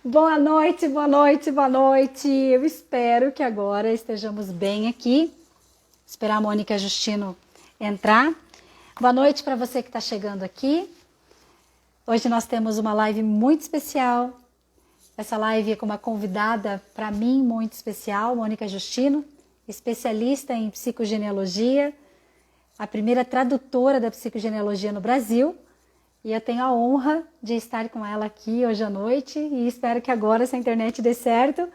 Boa noite, boa noite, boa noite. Eu espero que agora estejamos bem aqui. Esperar a Mônica Justino entrar. Boa noite para você que está chegando aqui. Hoje nós temos uma live muito especial. Essa live é com uma convidada, para mim, muito especial, Mônica Justino, especialista em psicogenealogia, a primeira tradutora da psicogenealogia no Brasil. E eu tenho a honra de estar com ela aqui hoje à noite e espero que agora, se a internet dê certo,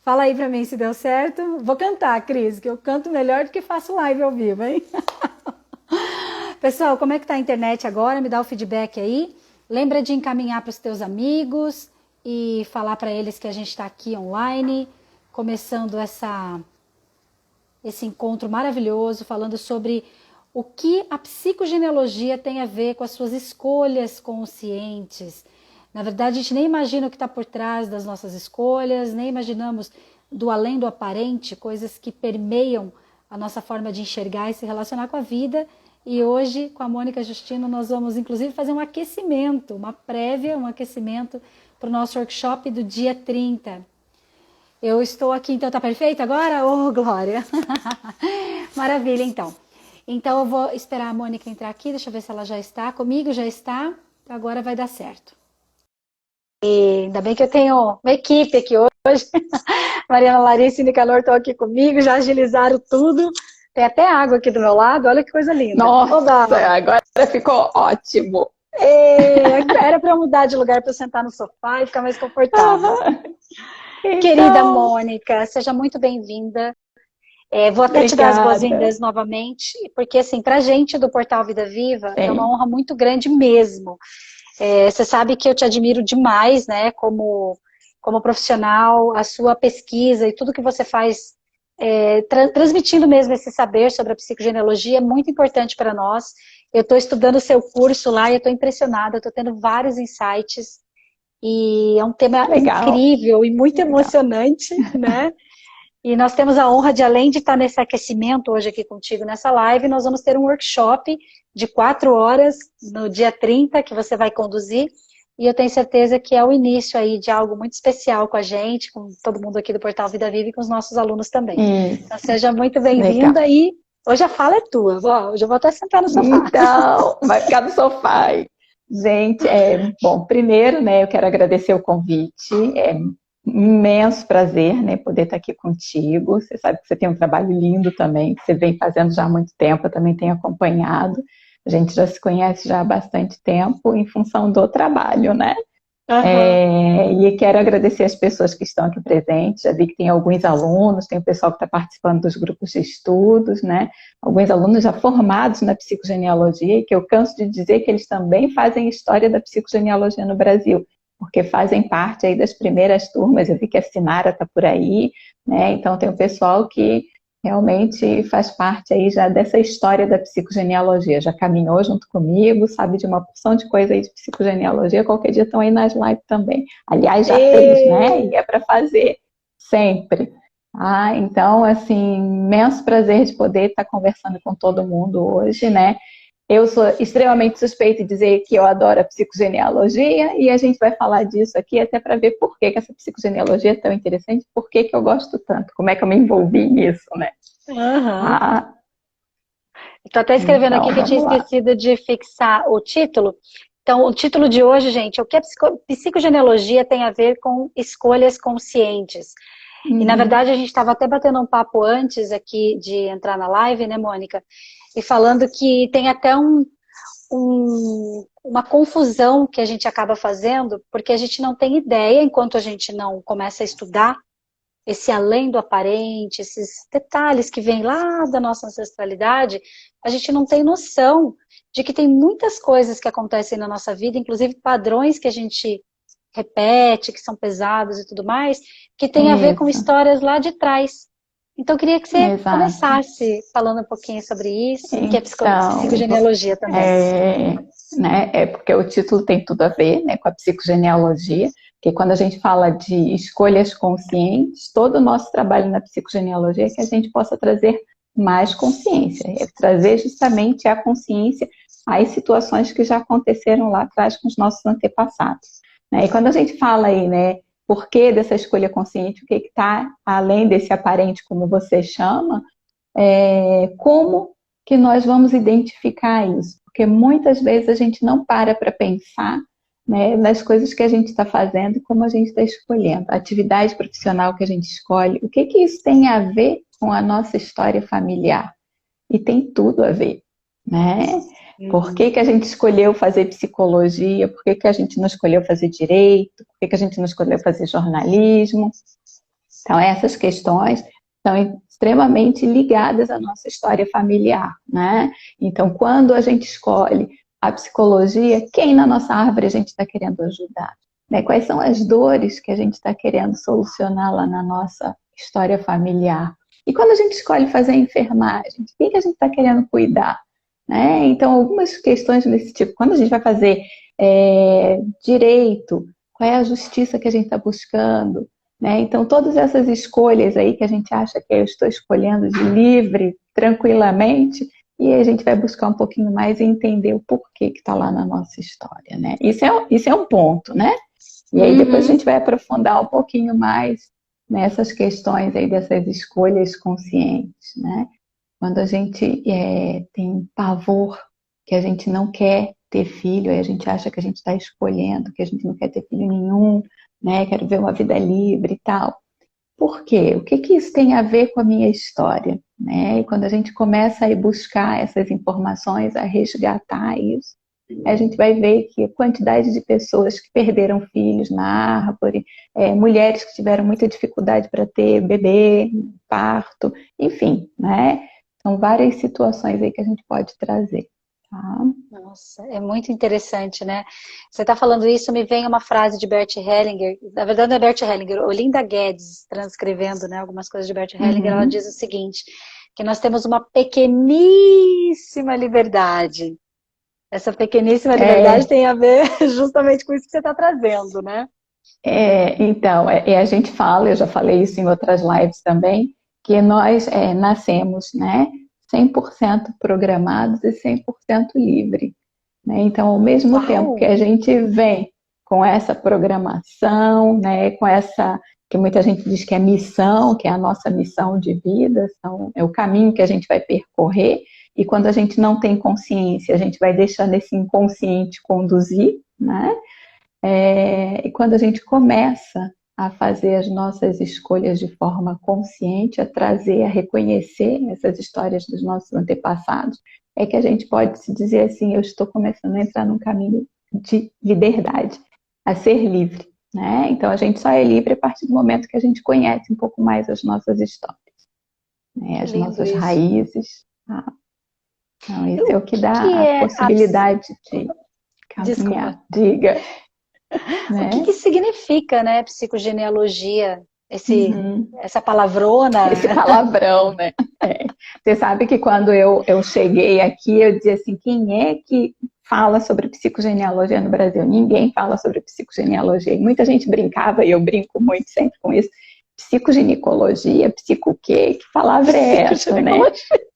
fala aí pra mim se deu certo. Vou cantar, Cris, que eu canto melhor do que faço live ao vivo, hein? Pessoal, como é que tá a internet agora? Me dá o feedback aí. Lembra de encaminhar para os teus amigos e falar para eles que a gente está aqui online, começando esse encontro maravilhoso, falando sobre o que a psicogenealogia tem a ver com as suas escolhas conscientes. Na verdade, a gente nem imagina o que está por trás das nossas escolhas, nem imaginamos do além do aparente, coisas que permeiam a nossa forma de enxergar e se relacionar com a vida. E hoje, com a Mônica Justino, nós vamos inclusive fazer um aquecimento, uma prévia, um aquecimento para o nosso workshop do dia 30. Eu estou aqui, então tá perfeito agora? Oh, Glória! Maravilha, então. Então eu vou esperar a Mônica entrar aqui, deixa eu ver se ela já está comigo, já está, agora vai dar certo. E ainda bem que eu tenho uma equipe aqui hoje, Mariana, Larissa e Nicanor estão aqui comigo, já agilizaram tudo, tem até água aqui do meu lado, olha que coisa linda. Nossa, agora ficou ótimo. Era para eu mudar de lugar para eu sentar no sofá e ficar mais confortável. Então... Querida Mônica, seja muito bem-vinda. Vou até te dar as boas-vindas novamente, porque assim, pra gente do Portal Vida Viva, é uma honra muito grande mesmo. Você sabe que eu te admiro demais, né, como profissional, a sua pesquisa e tudo que você faz, transmitindo mesmo esse saber sobre a psicogenealogia é muito importante para nós. Eu estou estudando o seu curso lá e eu estou impressionada, estou tendo vários insights e é um tema incrível e muito emocionante, né? E nós temos a honra de, além de estar nesse aquecimento hoje aqui contigo nessa live, nós vamos ter um workshop de 4 horas no dia 30, que você vai conduzir. E eu tenho certeza que é o início aí de algo muito especial com a gente, com todo mundo aqui do Portal Vida Viva e com os nossos alunos também. Então seja muito bem-vinda e hoje a fala é tua. Hoje eu vou até sentar no sofá. Então, vai ficar no sofá. Gente, bom, primeiro, né, eu quero agradecer o convite. Imenso prazer, né, poder estar aqui contigo. Você sabe que você tem um trabalho lindo também, que você vem fazendo já há muito tempo, eu também tenho acompanhado. A gente já se conhece já há bastante tempo em função do trabalho, né? E quero agradecer as pessoas que estão aqui presentes. Já vi que tem alguns alunos, tem o pessoal que está participando dos grupos de estudos, né? Alguns alunos já formados na psicogenealogia, e que eu canso de dizer que eles também fazem história da psicogenealogia no Brasil, porque fazem parte aí das primeiras turmas. Eu vi que a Sinara está por aí, né? Então tem um pessoal que realmente faz parte aí já dessa história da psicogenealogia, já caminhou junto comigo, sabe de uma porção de coisa aí de psicogenealogia, qualquer dia estão aí nas lives também. Aliás, já fez, né? E é para fazer sempre. Então, assim, imenso prazer de poder estar conversando com todo mundo hoje, né? Eu sou extremamente suspeita de dizer que eu adoro a psicogenealogia e a gente vai falar disso aqui até para ver por que essa psicogenealogia é tão interessante, por que eu gosto tanto, como é que eu me envolvi nisso, né? Estou até escrevendo aqui que eu tinha esquecido de fixar o título. Então, o título de hoje, gente, é o que a psicogenealogia tem a ver com escolhas conscientes. E, na verdade, a gente estava até batendo um papo antes aqui de entrar na live, né, Mônica? E falando que tem até uma confusão que a gente acaba fazendo, porque a gente não tem ideia, enquanto a gente não começa a estudar esse além do aparente, esses detalhes que vêm lá da nossa ancestralidade, a gente não tem noção de que tem muitas coisas que acontecem na nossa vida, inclusive padrões que a gente repete, que são pesados e tudo mais, que tem a ver com histórias lá de trás. Então, eu queria que você começasse falando um pouquinho sobre isso, que é psicogenealogia também. Porque o título tem tudo a ver, né, com a psicogenealogia, porque quando a gente fala de escolhas conscientes, todo o nosso trabalho na psicogenealogia é que a gente possa trazer mais consciência, trazer justamente a consciência às situações que já aconteceram lá atrás com os nossos antepassados. E quando a gente fala aí, né, porquê dessa escolha consciente, o que está além desse aparente, como você chama, como que nós vamos identificar isso? Porque muitas vezes a gente não para pensar, né, nas coisas que a gente está fazendo e como a gente está escolhendo. A atividade profissional que a gente escolhe, o que isso tem a ver com a nossa história familiar? E tem tudo a ver, né? Por que a gente escolheu fazer psicologia? Por que a gente não escolheu fazer direito? Por que a gente não escolheu fazer jornalismo? Então, essas questões são extremamente ligadas à nossa história familiar, né? Então, quando a gente escolhe a psicologia, quem na nossa árvore a gente está querendo ajudar? Né? Quais são as dores que a gente está querendo solucionar lá na nossa história familiar? E quando a gente escolhe fazer a enfermagem, de quem que a gente está querendo cuidar? Né? Então, algumas questões desse tipo. Quando a gente vai fazer direito, qual é a justiça que a gente está buscando? Né? Então, todas essas escolhas aí que a gente acha que eu estou escolhendo de livre, tranquilamente, e a gente vai buscar um pouquinho mais e entender o porquê que está lá na nossa história. Né? Isso é um ponto, né? E aí depois a gente vai aprofundar um pouquinho mais nessas questões aí dessas escolhas conscientes, né? Quando a gente tem pavor, que a gente não quer ter filho, aí a gente acha que a gente está escolhendo, que a gente não quer ter filho nenhum, né? Quero ver uma vida livre e tal. Por quê? O que isso tem a ver com a minha história? Né? E quando a gente começa a ir buscar essas informações, a resgatar isso, a gente vai ver que a quantidade de pessoas que perderam filhos na árvore, mulheres que tiveram muita dificuldade para ter bebê, parto, enfim, né? São várias situações aí que a gente pode trazer. Tá? Nossa, é muito interessante, né? Você está falando isso, me vem uma frase de Bert Hellinger, na verdade não é Bert Hellinger, Olinda Guedes, transcrevendo, né, algumas coisas de Bert Hellinger, ela diz o seguinte, que nós temos uma pequeníssima liberdade. Essa pequeníssima liberdade tem a ver justamente com isso que você está trazendo, né? Então, a gente fala, eu já falei isso em outras lives também, que nós nascemos, né, 100% programados e 100% livre. Né? Então, ao mesmo tempo que a gente vem com essa programação, né, com essa, que muita gente diz que é missão, que é a nossa missão de vida, é o caminho que a gente vai percorrer, e quando a gente não tem consciência, a gente vai deixando esse inconsciente conduzir, né? E quando a gente começa a fazer as nossas escolhas de forma consciente, a trazer, a reconhecer essas histórias dos nossos antepassados, é que a gente pode se dizer assim, eu estou começando a entrar num caminho de liberdade, a ser livre, né? Então a gente só é livre a partir do momento que a gente conhece um pouco mais as nossas histórias, né? As nossas raízes. Então, isso é o que dá a possibilidade de caminhar. Desculpa. Diga. Né? O que significa, né, psicogenealogia? Essa palavrona? Esse palavrão, né? Você sabe que quando eu cheguei aqui, eu dizia assim, quem é que fala sobre psicogenealogia no Brasil? Ninguém fala sobre psicogenealogia. E muita gente brincava, e eu brinco muito sempre com isso, psicoginecologia, psico o quê? Que palavra é essa, né?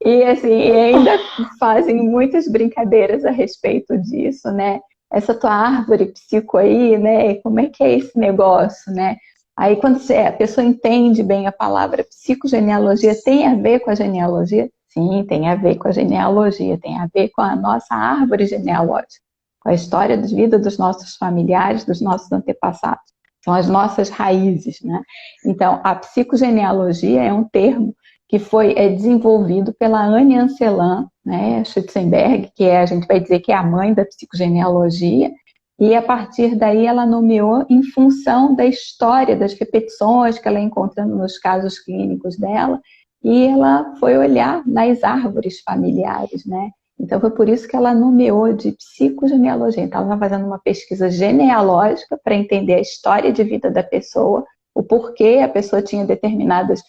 E assim, ainda fazem muitas brincadeiras a respeito disso, né? Essa tua árvore psico aí, né? Como é que é esse negócio, né? Aí quando a pessoa entende bem a palavra psicogenealogia, tem a ver com a genealogia? Sim, tem a ver com a genealogia, tem a ver com a nossa árvore genealógica, com a história de vida dos nossos familiares, dos nossos antepassados. São as nossas raízes, né? Então, a psicogenealogia é um termo que foi desenvolvido pela Anne Anselan, né, Schutzenberg, que a gente vai dizer que é a mãe da psicogenealogia, e a partir daí ela nomeou em função da história, das repetições que ela ia encontrando nos casos clínicos dela, e ela foi olhar nas árvores familiares, né? Então foi por isso que ela nomeou de psicogenealogia. Então ela estava fazendo uma pesquisa genealógica para entender a história de vida da pessoa, o porquê a pessoa tinha determinados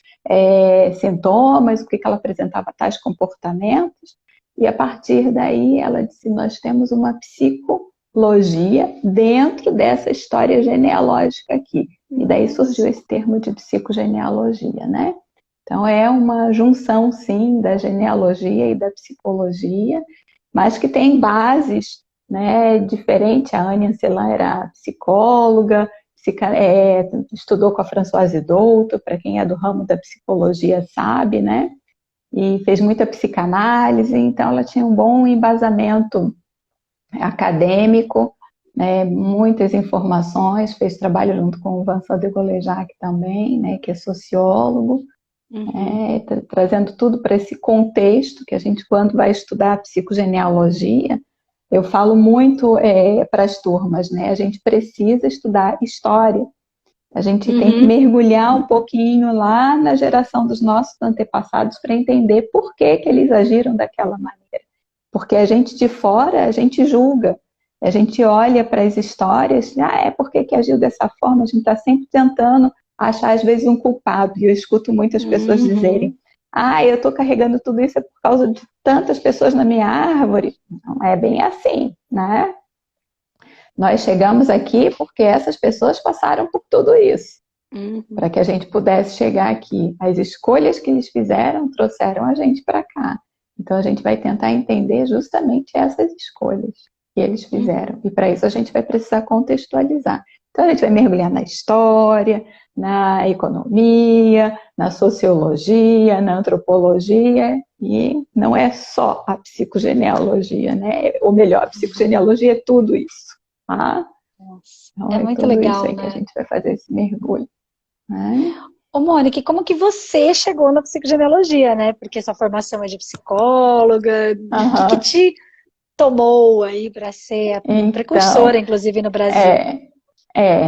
sintomas, o que ela apresentava tais comportamentos, e a partir daí ela disse, nós temos uma psicologia dentro dessa história genealógica aqui. E daí surgiu esse termo de psicogenealogia, né? Então é uma junção, sim, da genealogia e da psicologia, mas que tem bases, né, diferentes. A Anne Anselan era psicóloga, estudou com a Françoise Douto, para quem é do ramo da psicologia sabe, né? E fez muita psicanálise, então ela tinha um bom embasamento acadêmico, né? Muitas informações, fez trabalho junto com o Vincent de Golejac também, né? Que é sociólogo, trazendo tudo para esse contexto que a gente, quando vai estudar psicogenealogia, eu falo muito para as turmas, né? A gente precisa estudar história. A gente tem que mergulhar um pouquinho lá na geração dos nossos antepassados para entender por que eles agiram daquela maneira. Porque a gente de fora, a gente julga. A gente olha para as histórias, por que agiu dessa forma? A gente está sempre tentando achar, às vezes, um culpado. E eu escuto muitas pessoas dizerem, eu estou carregando tudo isso por causa de tantas pessoas na minha árvore. Não é bem assim, né? Nós chegamos aqui porque essas pessoas passaram por tudo isso. Para que a gente pudesse chegar aqui. As escolhas que eles fizeram trouxeram a gente para cá. Então a gente vai tentar entender justamente essas escolhas que eles fizeram. E para isso a gente vai precisar contextualizar. Então a gente vai mergulhar na história, na economia, na sociologia, na antropologia, e não é só a psicogenealogia, né? Ou melhor, a psicogenealogia é tudo isso. Tá? Então, é muito tudo legal, isso aí, né? Que a gente vai fazer esse mergulho. Né? Ô, Mônica, como que você chegou na psicogenealogia, né? Porque sua formação é de psicóloga, o que te tomou aí para ser a precursora, inclusive, no Brasil?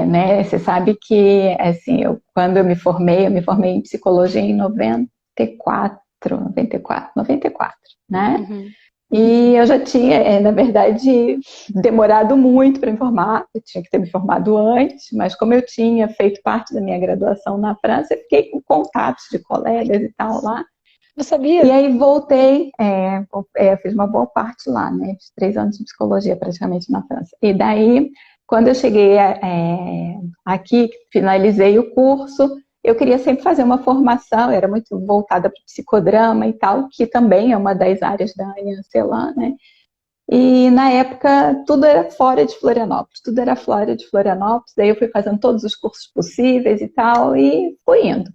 Né? Você sabe que, assim, quando eu me formei em psicologia em 94, né? E eu já tinha, na verdade, demorado muito para me formar, eu tinha que ter me formado antes, mas como eu tinha feito parte da minha graduação na França, eu fiquei com contatos de colegas e tal lá. Eu sabia. E aí voltei, fiz uma boa parte lá, né? Fiz 3 anos de psicologia praticamente na França. E daí, quando eu cheguei aqui, finalizei o curso, eu queria sempre fazer uma formação, era muito voltada para o psicodrama e tal, que também é uma das áreas da Anne Celan, né? E na época tudo era fora de Florianópolis, daí eu fui fazendo todos os cursos possíveis e tal, e fui indo.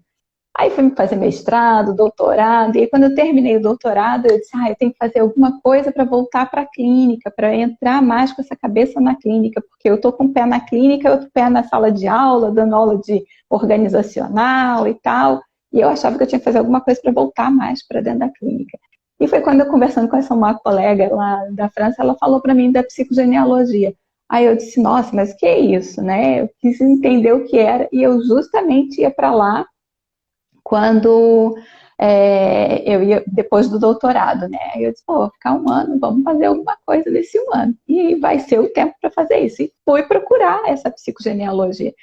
Aí fui fazer mestrado, doutorado, e aí quando eu terminei o doutorado, eu disse, eu tenho que fazer alguma coisa para voltar para a clínica, para entrar mais com essa cabeça na clínica, porque eu estou com um pé na clínica, outro pé na sala de aula, dando aula de organizacional e tal, e eu achava que eu tinha que fazer alguma coisa para voltar mais para dentro da clínica. E foi quando eu, conversando com essa uma colega lá da França, ela falou para mim da psicogenealogia. Aí eu disse, nossa, mas que é isso, né? Eu quis entender o que era, e eu justamente ia para lá quando eu ia, depois do doutorado, né? Eu disse, vou ficar 1 ano, vamos fazer alguma coisa nesse 1 ano. E vai ser o tempo para fazer isso. E fui procurar essa psicogenealogia.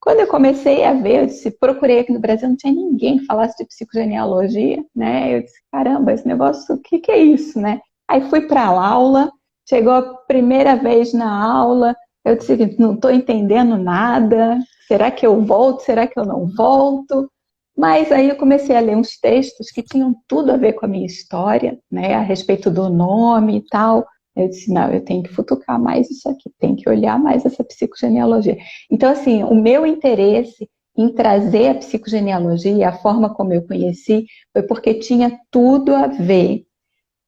Quando eu comecei a ver, eu disse, procurei aqui no Brasil, não tinha ninguém que falasse de psicogenealogia, né? Eu disse, caramba, esse negócio, o que é isso, né? Aí fui para a aula, chegou a primeira vez na aula, eu disse, não estou entendendo nada, será que eu volto, será que eu não volto? Mas aí eu comecei a ler uns textos que tinham tudo a ver com a minha história, né, a respeito do nome e tal. Eu disse, não, eu tenho que futucar mais isso aqui, tenho que olhar mais essa psicogenealogia. Então, assim, o meu interesse em trazer a psicogenealogia, a forma como eu conheci, foi porque tinha tudo a ver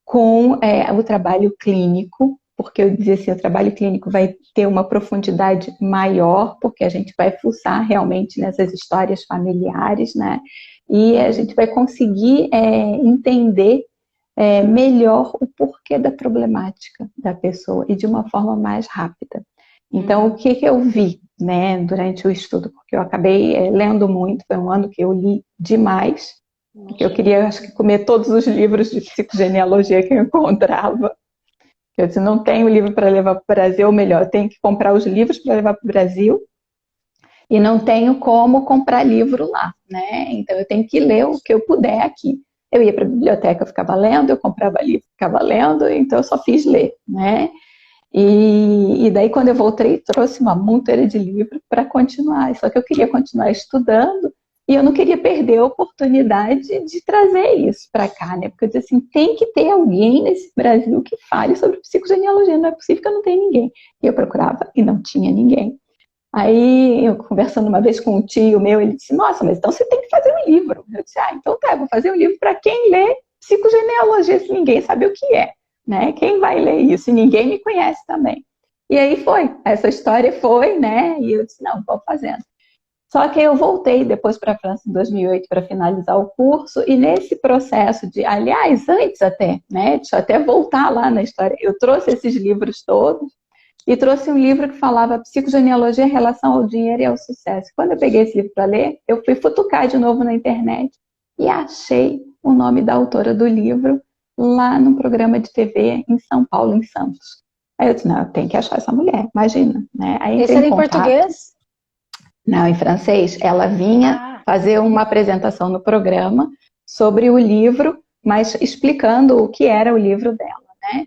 com o trabalho clínico, porque eu dizia assim, o trabalho clínico vai ter uma profundidade maior, porque a gente vai fuçar realmente nessas histórias familiares, né? E a gente vai conseguir entender melhor o porquê da problemática da pessoa e de uma forma mais rápida. Então, o que eu vi, né, durante o estudo? Porque eu acabei lendo muito, foi 1 ano que eu li demais, porque eu queria, acho que, comer todos os livros de psicogenealogia que eu encontrava. Eu disse, não tenho livro para levar para o Brasil, ou melhor, eu tenho que comprar os livros para levar para o Brasil e não tenho como comprar livro lá, né? Então eu tenho que ler o que eu puder aqui. Eu ia para a biblioteca, eu ficava lendo, eu comprava livro, ficava lendo, então eu só fiz ler, né? E daí quando eu voltei, trouxe uma monteira de livro para continuar. Só que eu queria continuar estudando e eu não queria perder a oportunidade de trazer isso para cá, né? Porque eu disse assim, tem que ter alguém nesse Brasil que fale sobre psicogenealogia, não é possível que eu não tenha ninguém. E eu procurava e não tinha ninguém. Aí, eu conversando uma vez com um tio meu, ele disse, nossa, mas então você tem que fazer um livro. Eu disse, então tá, eu vou fazer um livro para quem lê psicogenealogia, se ninguém sabe o que é, né? Quem vai ler isso? E ninguém me conhece também. E aí essa história foi, né? E eu disse, não, vou fazendo. Só que eu voltei depois para a França em 2008 para finalizar o curso, e nesse processo aliás, antes até, né? Deixa eu até voltar lá na história, eu trouxe esses livros todos, e trouxe um livro que falava Psicogenealogia, Relação ao Dinheiro e ao Sucesso. Quando eu peguei esse livro para ler, eu fui futucar de novo na internet e achei o nome da autora do livro lá num programa de TV em São Paulo, em Santos. Aí eu disse, não, eu tenho que achar essa mulher, imagina. Né? Aí esse era em português? Não, em francês. Ela vinha fazer uma apresentação no programa sobre o livro, mas explicando o que era o livro dela. Né?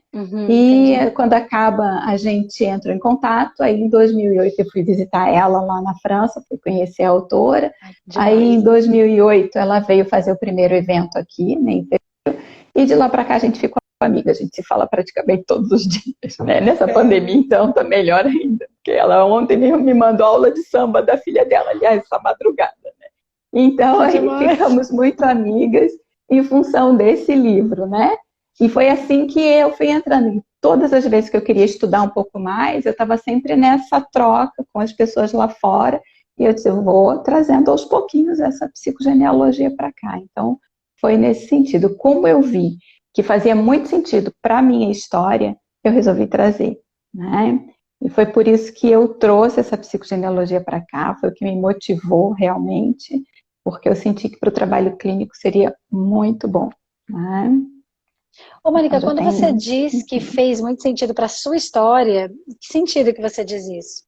E entendi. Quando acaba, a gente entra em contato. Aí em 2008 eu fui visitar ela lá na França, fui conhecer a autora. Aí em 2008 ela veio fazer o primeiro evento aqui, né, em fevereiro, e de lá para cá a gente ficou amiga, a gente se fala praticamente todos os dias, né? Nessa pandemia então tá melhor ainda, porque ela ontem mesmo me mandou aula de samba da filha dela, aliás, essa madrugada, né? Então aí ficamos muito amigas em função desse livro, né? E foi assim que eu fui entrando. Todas as vezes que eu queria estudar um pouco mais, eu estava sempre nessa troca com as pessoas lá fora. E eu disse, eu vou trazendo aos pouquinhos essa psicogenealogia para cá. Então, foi nesse sentido. Como eu vi que fazia muito sentido para a minha história, eu resolvi trazer. Né? E foi por isso que eu trouxe essa psicogenealogia para cá. Foi o que me motivou realmente, porque eu senti que para o trabalho clínico seria muito bom. Né? Ô, Mônica, quando você diz que fez muito sentido para a sua história, que sentido que você diz isso?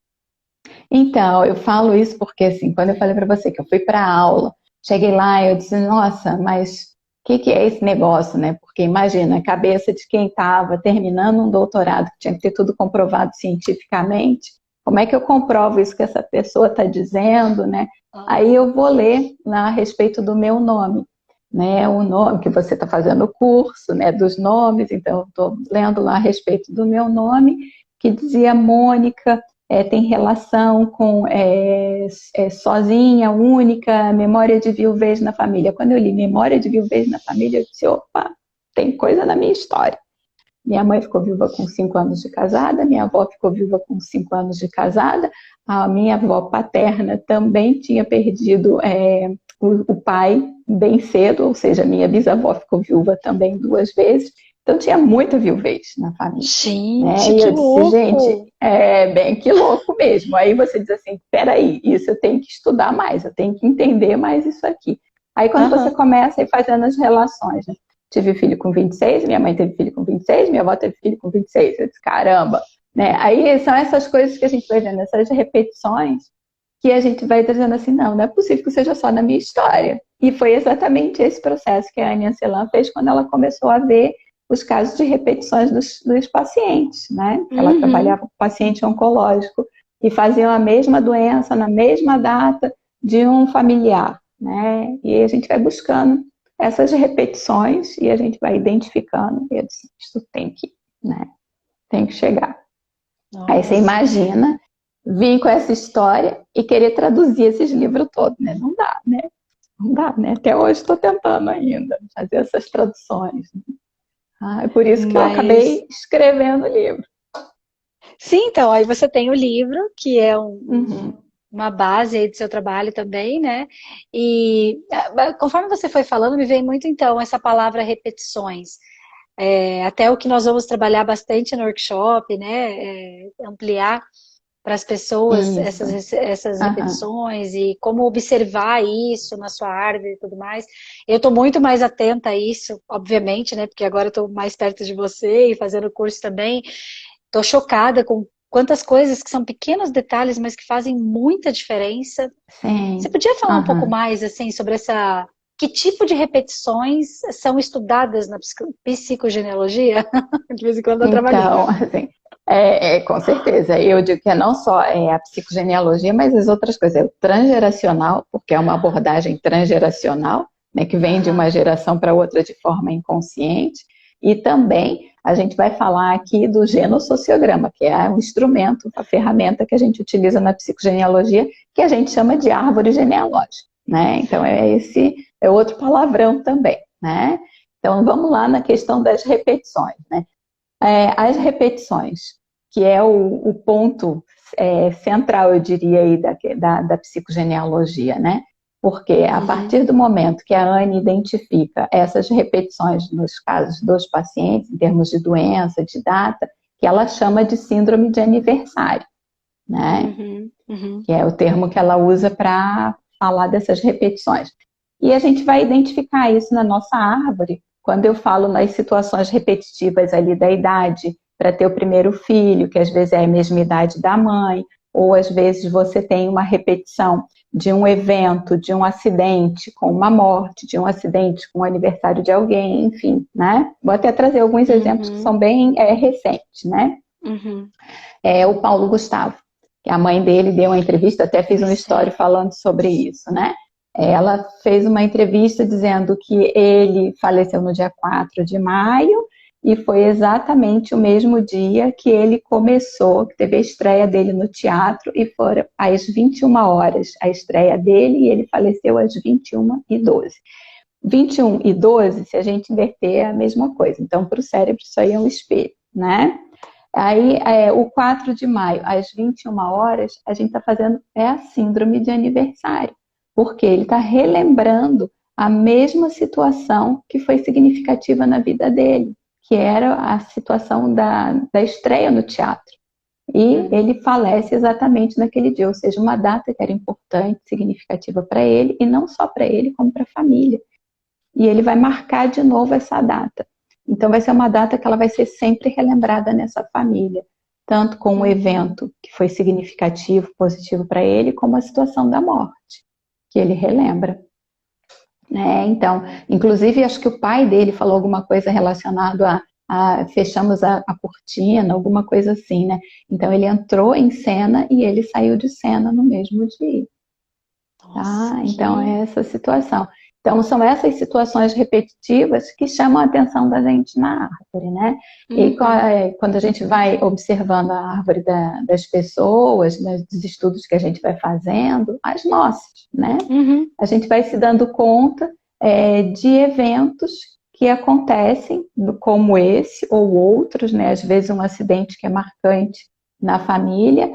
Então, eu falo isso porque, assim, quando eu falei para você que eu fui para a aula, cheguei lá e eu disse, nossa, mas o que é esse negócio, né? Porque imagina, a cabeça de quem estava terminando um doutorado, que tinha que ter tudo comprovado cientificamente, como é que eu comprovo isso que essa pessoa está dizendo, né? Aí eu vou ler lá a respeito do meu nome. Né, o nome que você está fazendo o curso, né, dos nomes, então eu estou lendo lá a respeito do meu nome, que dizia Mônica, tem relação com sozinha, única, memória de viuvez na família. Quando eu li memória de viuvez na família, eu disse, opa, tem coisa na minha história. Minha mãe ficou viúva com 5 anos de casada, minha avó ficou viúva com 5 anos de casada, a minha avó paterna também tinha perdido o pai bem cedo, ou seja, minha bisavó ficou viúva também 2 vezes, então tinha muita viuvez na família. Gente, né? E eu disse, louco. Gente, bem que louco mesmo. Aí você diz assim, peraí, isso eu tenho que estudar mais, eu tenho que entender mais isso aqui. Aí quando você começa a ir fazendo as relações, né? Tive filho com 26, minha mãe teve filho com 26, minha avó teve filho com 26, eu disse, caramba. Né? Aí são essas coisas que a gente vai vendo, essas repetições, que a gente vai trazendo assim, não é possível que seja só na minha história. E foi exatamente esse processo que a Anne Ancelan fez quando ela começou a ver os casos de repetições dos pacientes, né? Ela trabalhava com paciente oncológico e faziam a mesma doença na mesma data de um familiar, né? E a gente vai buscando essas repetições e a gente vai identificando e eu disse, isso tem que, né? Tem que chegar. Nossa. Aí você imagina vir com essa história e querer traduzir esses livros todos, né? Não dá, né? Não dá, né? Até hoje estou tentando ainda fazer essas traduções. É por isso que eu acabei escrevendo o livro. Sim, então, aí você tem o livro, que é uma base aí do seu trabalho também, né? E conforme você foi falando, me veio muito, então, essa palavra repetições. Até o que nós vamos trabalhar bastante no workshop, né? Ampliar para as pessoas essas repetições e como observar isso na sua árvore e tudo mais. Eu estou muito mais atenta a isso, obviamente, né? Porque agora eu estou mais perto de você e fazendo o curso também. Estou chocada com quantas coisas que são pequenos detalhes, mas que fazem muita diferença. Sim. Você podia falar um pouco mais assim sobre que tipo de repetições são estudadas na psicogenealogia? De vez em quando eu trabalho. Então, assim, com certeza. Eu digo que não só a psicogenealogia, mas as outras coisas. O transgeracional, porque é uma abordagem transgeracional, né, que vem de uma geração para outra de forma inconsciente. E também a gente vai falar aqui do genossociograma, que é um instrumento, uma ferramenta que a gente utiliza na psicogenealogia, que a gente chama de árvore genealógica, né? Então esse é outro palavrão também, né? Então vamos lá na questão das repetições, né? As repetições, que é o ponto central, eu diria, aí da psicogenealogia, né? Porque a partir do momento que a Anne identifica essas repetições nos casos dos pacientes, em termos de doença, de data, que ela chama de síndrome de aniversário, né? Que é o termo que ela usa para falar dessas repetições. E a gente vai identificar isso na nossa árvore, quando eu falo nas situações repetitivas ali da idade, para ter o primeiro filho, que às vezes é a mesma idade da mãe, ou às vezes você tem uma repetição de um evento, de um acidente com uma morte, de um acidente com o aniversário de alguém, enfim, né? Vou até trazer alguns exemplos que são bem recentes, né? O Paulo Gustavo, que a mãe dele deu uma entrevista, até fiz uma história falando sobre isso, né? Ela fez uma entrevista dizendo que ele faleceu no dia 4 de maio, e foi exatamente o mesmo dia que ele começou, que teve a estreia dele no teatro, e foram às 21 horas a estreia dele, e ele faleceu às 21h12. 21h12, se a gente inverter, é a mesma coisa. Então, para o cérebro, isso aí é um espelho, né? Aí, o 4 de maio, às 21 horas, a gente está fazendo a síndrome de aniversário, porque ele está relembrando a mesma situação que foi significativa na vida dele, que era a situação da estreia no teatro. E ele falece exatamente naquele dia, ou seja, uma data que era importante, significativa para ele, e não só para ele, como para a família. E ele vai marcar de novo essa data. Então vai ser uma data que ela vai ser sempre relembrada nessa família, tanto com um evento que foi significativo, positivo para ele, como a situação da morte, que ele relembra. Então, inclusive, acho que o pai dele falou alguma coisa relacionada a fechamos a cortina, alguma coisa assim, né? Então, ele entrou em cena e ele saiu de cena no mesmo dia. Tá? Então, é essa situação. Então, são essas situações repetitivas que chamam a atenção da gente na árvore, né? E quando a gente vai observando a árvore das pessoas, dos estudos que a gente vai fazendo, as nossas, né? A gente vai se dando conta de eventos que acontecem, como esse ou outros, né? Às vezes um acidente que é marcante na família,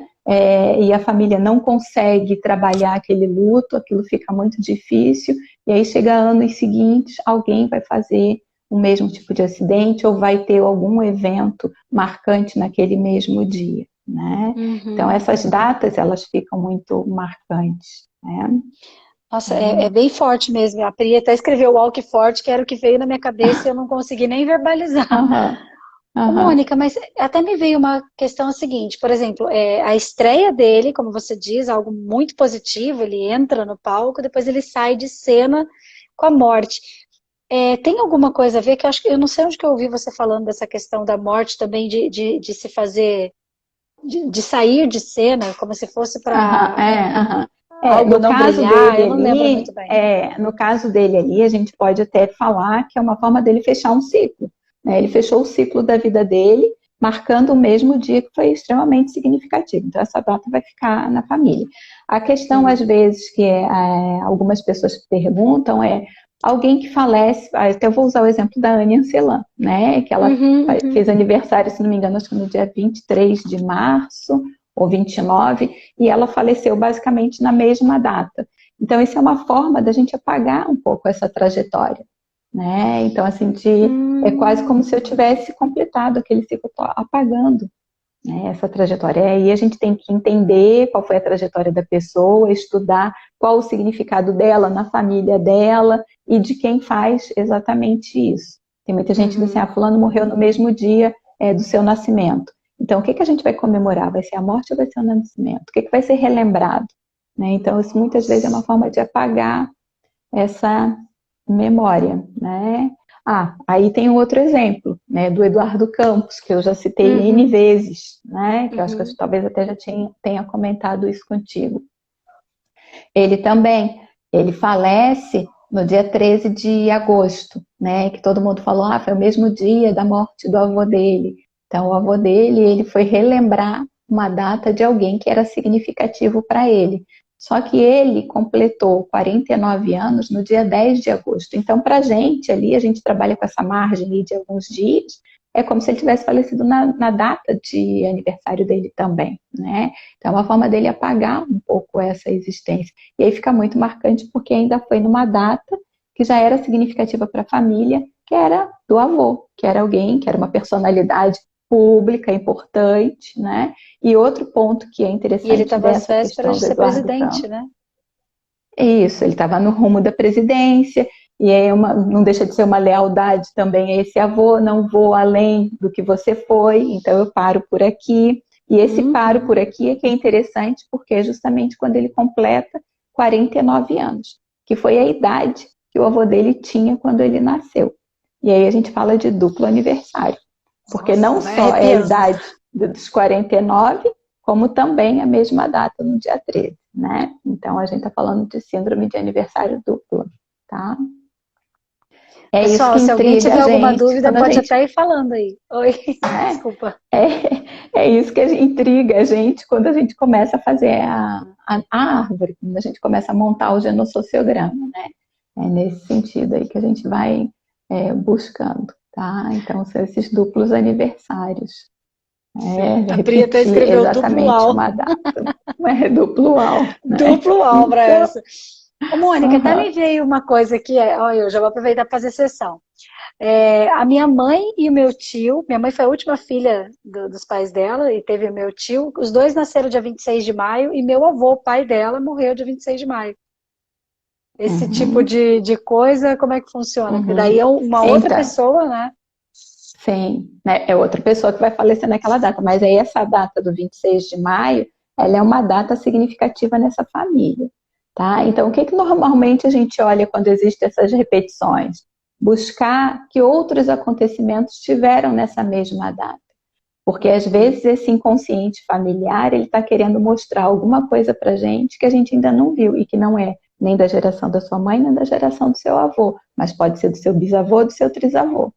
e a família não consegue trabalhar aquele luto, aquilo fica muito difícil, e aí chega anos seguintes, alguém vai fazer o mesmo tipo de acidente ou vai ter algum evento marcante naquele mesmo dia, né? Então essas datas, elas ficam muito marcantes, né? Nossa, é bem forte mesmo. A Pri até escreveu Walk Forte, que era o que veio na minha cabeça e eu não consegui nem verbalizar. Ô, Mônica, mas até me veio uma questão seguinte, por exemplo, a estreia dele, como você diz, algo muito positivo, ele entra no palco, depois ele sai de cena com a morte. Tem alguma coisa a ver, que eu não sei onde que eu ouvi você falando dessa questão da morte também, de se fazer, de sair de cena, como se fosse para algo no não caso brilhar, dele eu não lembro ali, muito bem. no caso dele ali, a gente pode até falar que é uma forma dele fechar um ciclo, né? Ele fechou o ciclo da vida dele, marcando o mesmo dia que foi extremamente significativo. Então, essa data vai ficar na família. A questão, às vezes, que algumas pessoas perguntam alguém que falece, até eu vou usar o exemplo da Anne Ancelan, né? Que ela fez aniversário, se não me engano, acho que no dia 23 de março, ou 29, e ela faleceu basicamente na mesma data. Então, isso é uma forma da gente apagar um pouco essa trajetória, né? Então, assim, é quase como se eu tivesse completado aquele ciclo, apagando, né, essa trajetória. E aí a gente tem que entender qual foi a trajetória da pessoa, estudar qual o significado dela na família dela e de quem faz exatamente isso. Tem muita gente que diz assim, fulano morreu no mesmo dia do seu nascimento. Então, o que a gente vai comemorar? Vai ser a morte ou vai ser o nascimento? O que vai ser relembrado? Né? Então, isso muitas vezes é uma forma de apagar essa memória, né? Aí tem um outro exemplo, né, do Eduardo Campos, que eu já citei N vezes, né? Que eu acho que eu talvez até já tenha comentado isso contigo. Ele falece no dia 13 de agosto, né? Que todo mundo falou, foi o mesmo dia da morte do avô dele. Então, o avô dele, ele foi relembrar uma data de alguém que era significativo para ele. Só que ele completou 49 anos no dia 10 de agosto. Então, para a gente ali, a gente trabalha com essa margem de alguns dias, é como se ele tivesse falecido na data de aniversário dele também, né? Então, é uma forma dele apagar um pouco essa existência. E aí fica muito marcante porque ainda foi numa data que já era significativa para a família, que era do avô, que era alguém, que era uma personalidade pública, importante, né? E outro ponto que é interessante E ele estava às dessa vésperas questão de do ser Eduardo presidente, Campos, né? é isso, ele estava no rumo da presidência, e aí não deixa de ser uma lealdade também a esse avô, não vou além do que você foi, então eu paro por aqui. E esse paro por aqui é que é interessante, porque é justamente quando ele completa 49 anos, que foi a idade que o avô dele tinha quando ele nasceu. E aí a gente fala de duplo aniversário. Porque não só é a idade dos 49, como também a mesma data, no dia 13, né? Então, a gente está falando de síndrome de aniversário duplo, tá? É isso Pessoal, que se alguém intriga tiver a alguma gente dúvida, quando a pode gente... até ir falando aí. Oi, Né? desculpa. É isso que intriga a gente quando a gente começa a fazer a árvore, quando a gente começa a montar o genossociograma, né? É nesse sentido aí que a gente vai buscando, tá? Então, são esses duplos aniversários. A Pri até Repetir escreveu duplo exatamente UAU. uma data. É duplo UAU, né? Duplo UAU para Então, essa. Ô, Mônica, até me veio uma coisa aqui, ó, eu já vou aproveitar para fazer sessão. A minha mãe e o meu tio, minha mãe foi a última filha dos pais dela e teve o meu tio, os dois nasceram dia 26 de maio e meu avô, pai dela, morreu dia 26 de maio. Esse tipo de coisa, como é que funciona? Porque daí é uma outra então, pessoa, né? sim, né? É outra pessoa que vai falecer naquela data, mas aí essa data do 26 de maio, ela é uma data significativa nessa família, tá? Então, o que normalmente a gente olha quando existem essas repetições? Buscar que outros acontecimentos tiveram nessa mesma data. Porque às vezes esse inconsciente familiar, ele está querendo mostrar alguma coisa pra gente que a gente ainda não viu e que não é nem da geração da sua mãe, nem da geração do seu avô, mas pode ser do seu bisavô, do seu trisavô.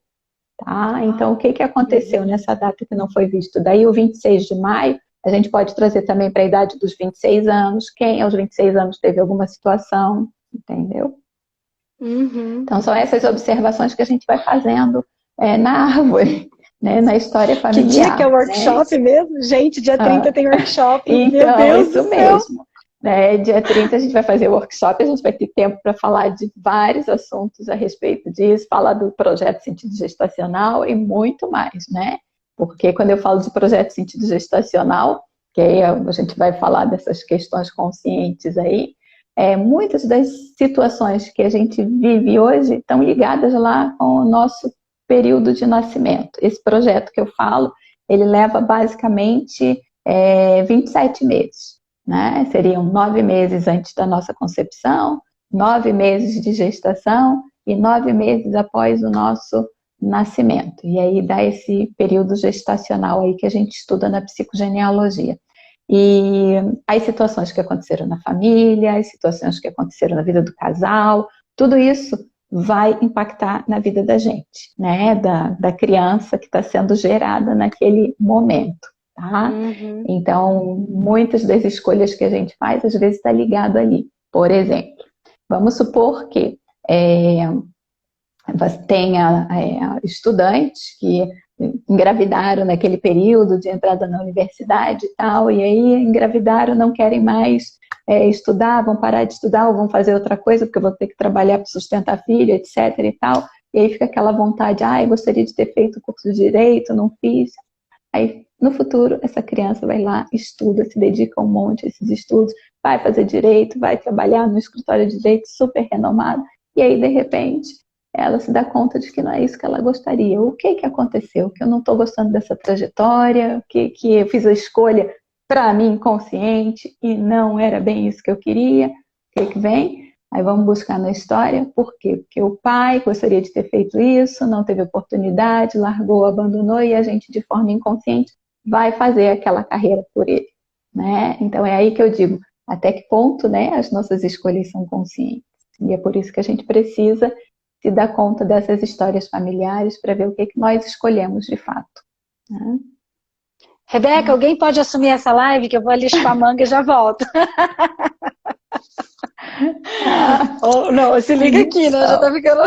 Tá? Então, o que aconteceu nessa data que não foi visto? Daí, o 26 de maio, a gente pode trazer também para a idade dos 26 anos. Quem aos 26 anos teve alguma situação, entendeu? Então, são essas observações que a gente vai fazendo na árvore, né? Na história familiar. Que dia que é o workshop, né? mesmo? Gente, dia 30 tem workshop. Então, Meu Deus isso do céu. mesmo. Dia 30 a gente vai fazer o workshop, a gente vai ter tempo para falar de vários assuntos a respeito disso, falar do projeto sentido gestacional e muito mais, né? Porque quando eu falo de projeto sentido gestacional, que aí a gente vai falar dessas questões conscientes aí, muitas das situações que a gente vive hoje estão ligadas lá com o nosso período de nascimento. Esse projeto que eu falo, ele leva basicamente 27 meses. Né? Seriam 9 meses antes da nossa concepção, 9 meses de gestação e 9 meses após o nosso nascimento. E aí dá esse período gestacional aí que a gente estuda na psicogenealogia. E as situações que aconteceram na família, as situações que aconteceram na vida do casal, tudo isso vai impactar na vida da gente, né? Da criança que está sendo gerada naquele momento. Tá? Então, muitas das escolhas que a gente faz, às vezes, está ligado ali. Por exemplo, vamos supor que tenha estudantes que engravidaram naquele período de entrada na universidade e tal, e aí engravidaram, não querem mais estudar, vão parar de estudar ou vão fazer outra coisa, porque vão ter que trabalhar para sustentar filho, etc. e tal. E aí fica aquela vontade, eu gostaria de ter feito o curso de Direito, não fiz. Aí, no futuro, essa criança vai lá, estuda, se dedica um monte a esses estudos, vai fazer direito, vai trabalhar no escritório de direito super renomado, e aí, de repente, ela se dá conta de que não é isso que ela gostaria. O que aconteceu? Que eu não estou gostando dessa trajetória, que eu fiz a escolha para mim consciente e não era bem isso que eu queria. O que vem? Aí vamos buscar na história, por quê? Porque o pai gostaria de ter feito isso, não teve oportunidade, largou, abandonou, e a gente, de forma inconsciente, vai fazer aquela carreira por ele, né? Então é aí que eu digo, até que ponto, né, as nossas escolhas são conscientes. E é por isso que a gente precisa se dar conta dessas histórias familiares para ver o que nós escolhemos de fato. Né? Rebeca, alguém pode assumir essa live que eu vou ali chupar a manga e já volto. Oh, não, se liga aqui, né? Já tá ficando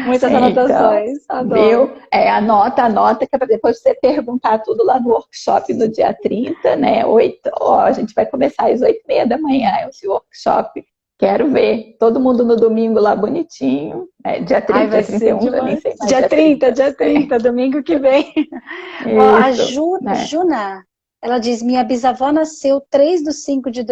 muitas anotações. Adoro. Anota, que é para depois você perguntar tudo lá no workshop no dia 30, né? A gente vai começar às 8h30 da manhã, esse workshop. Quero ver todo mundo no domingo lá bonitinho. Dia 30, dia 31, eu nem sei mais. Dia 30, domingo que vem. Isso, a Juna, ela diz, minha bisavó nasceu 3/5 de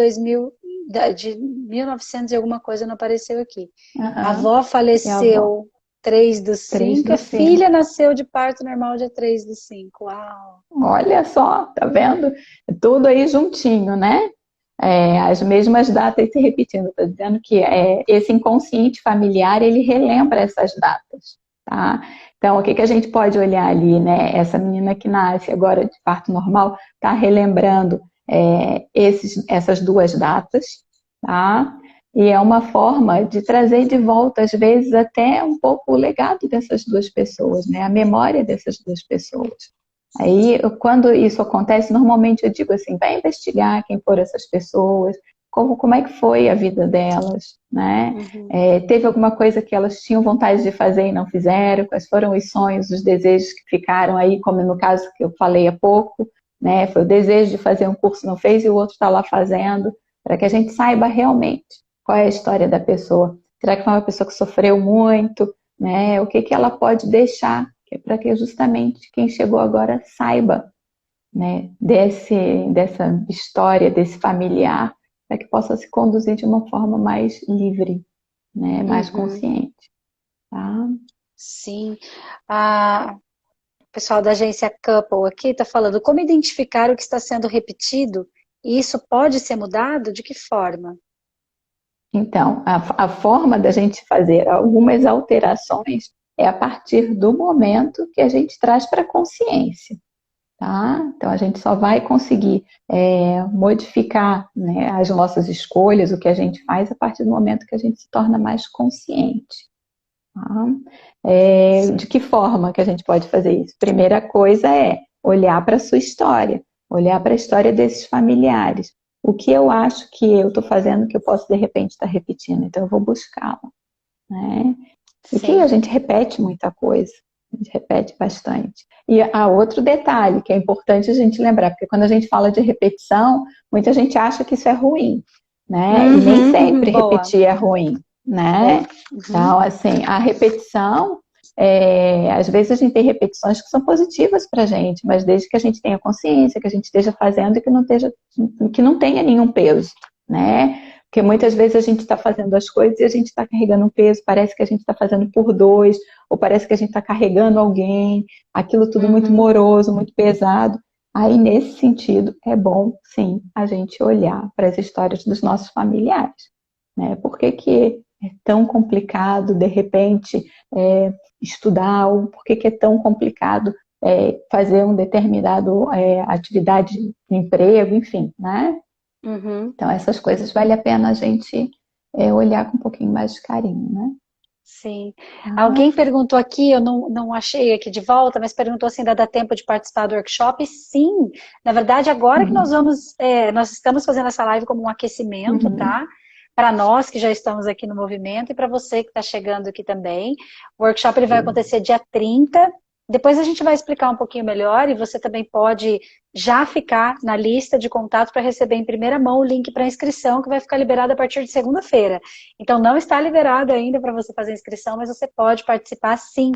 1900 e alguma coisa, não apareceu aqui. A avó faleceu 3/5, a filha nasceu de parto normal dia 3/5. Uau! Olha só, tá vendo? Tudo aí juntinho, né? As mesmas datas se repetindo. Estou dizendo que esse inconsciente familiar, ele relembra essas datas, tá? Então, o que a gente pode olhar ali, né? Essa menina que nasce agora de parto normal está relembrando essas duas datas, tá? E é uma forma de trazer de volta, às vezes, até um pouco o legado dessas duas pessoas, né? A memória dessas duas pessoas. Aí, quando isso acontece, normalmente eu digo assim, vai investigar quem foram essas pessoas, como é que foi a vida delas, né? Teve alguma coisa que elas tinham vontade de fazer e não fizeram, quais foram os sonhos, os desejos que ficaram aí, como no caso que eu falei há pouco, né? Foi o desejo de fazer um curso, não fez, e o outro está lá fazendo, para que a gente saiba realmente qual é a história da pessoa. Será que foi uma pessoa que sofreu muito, né? O que ela pode deixar, para que justamente quem chegou agora saiba, né, dessa história, desse familiar, para que possa se conduzir de uma forma mais livre, né, mais consciente. Tá? Sim. O pessoal da agência Couple aqui está falando, como identificar o que está sendo repetido e isso pode ser mudado? De que forma? Então, a forma da gente fazer algumas alterações é a partir do momento que a gente traz para a consciência. Tá? Então, a gente só vai conseguir modificar, né, as nossas escolhas, o que a gente faz, a partir do momento que a gente se torna mais consciente. Tá? De que forma que a gente pode fazer isso? Primeira coisa é olhar para a sua história, olhar para a história desses familiares. O que eu acho que eu estou fazendo que eu posso, de repente, estar repetindo? Então, eu vou buscá-la. Né? E que a gente repete muita coisa, a gente repete bastante. E há outro detalhe que é importante a gente lembrar, porque quando a gente fala de repetição, muita gente acha que isso é ruim, né? E nem sempre repetir é ruim, né? Então, assim, a repetição, às vezes a gente tem repetições que são positivas pra gente, mas desde que a gente tenha consciência, que a gente esteja fazendo e que não tenha nenhum peso, né? Porque muitas vezes a gente está fazendo as coisas e a gente está carregando um peso, parece que a gente está fazendo por dois, ou parece que a gente está carregando alguém, aquilo tudo muito moroso, muito pesado. Aí, nesse sentido, é bom, sim, a gente olhar para as histórias dos nossos familiares. Né? Por que é tão complicado, de repente, estudar, ou por que é tão complicado fazer um determinado atividade de emprego, enfim, né? Então, essas coisas vale a pena a gente olhar com um pouquinho mais de carinho, né? Sim. Alguém perguntou aqui, eu não achei aqui de volta, mas perguntou se ainda dá tempo de participar do workshop. Sim, na verdade, agora que nós estamos fazendo essa live como um aquecimento, tá? Para nós que já estamos aqui no movimento e para você que está chegando aqui também. O workshop ele vai acontecer dia 30. Depois a gente vai explicar um pouquinho melhor e você também pode já ficar na lista de contato para receber em primeira mão o link para inscrição, que vai ficar liberado a partir de segunda-feira. Então não está liberado ainda para você fazer inscrição, mas você pode participar sim,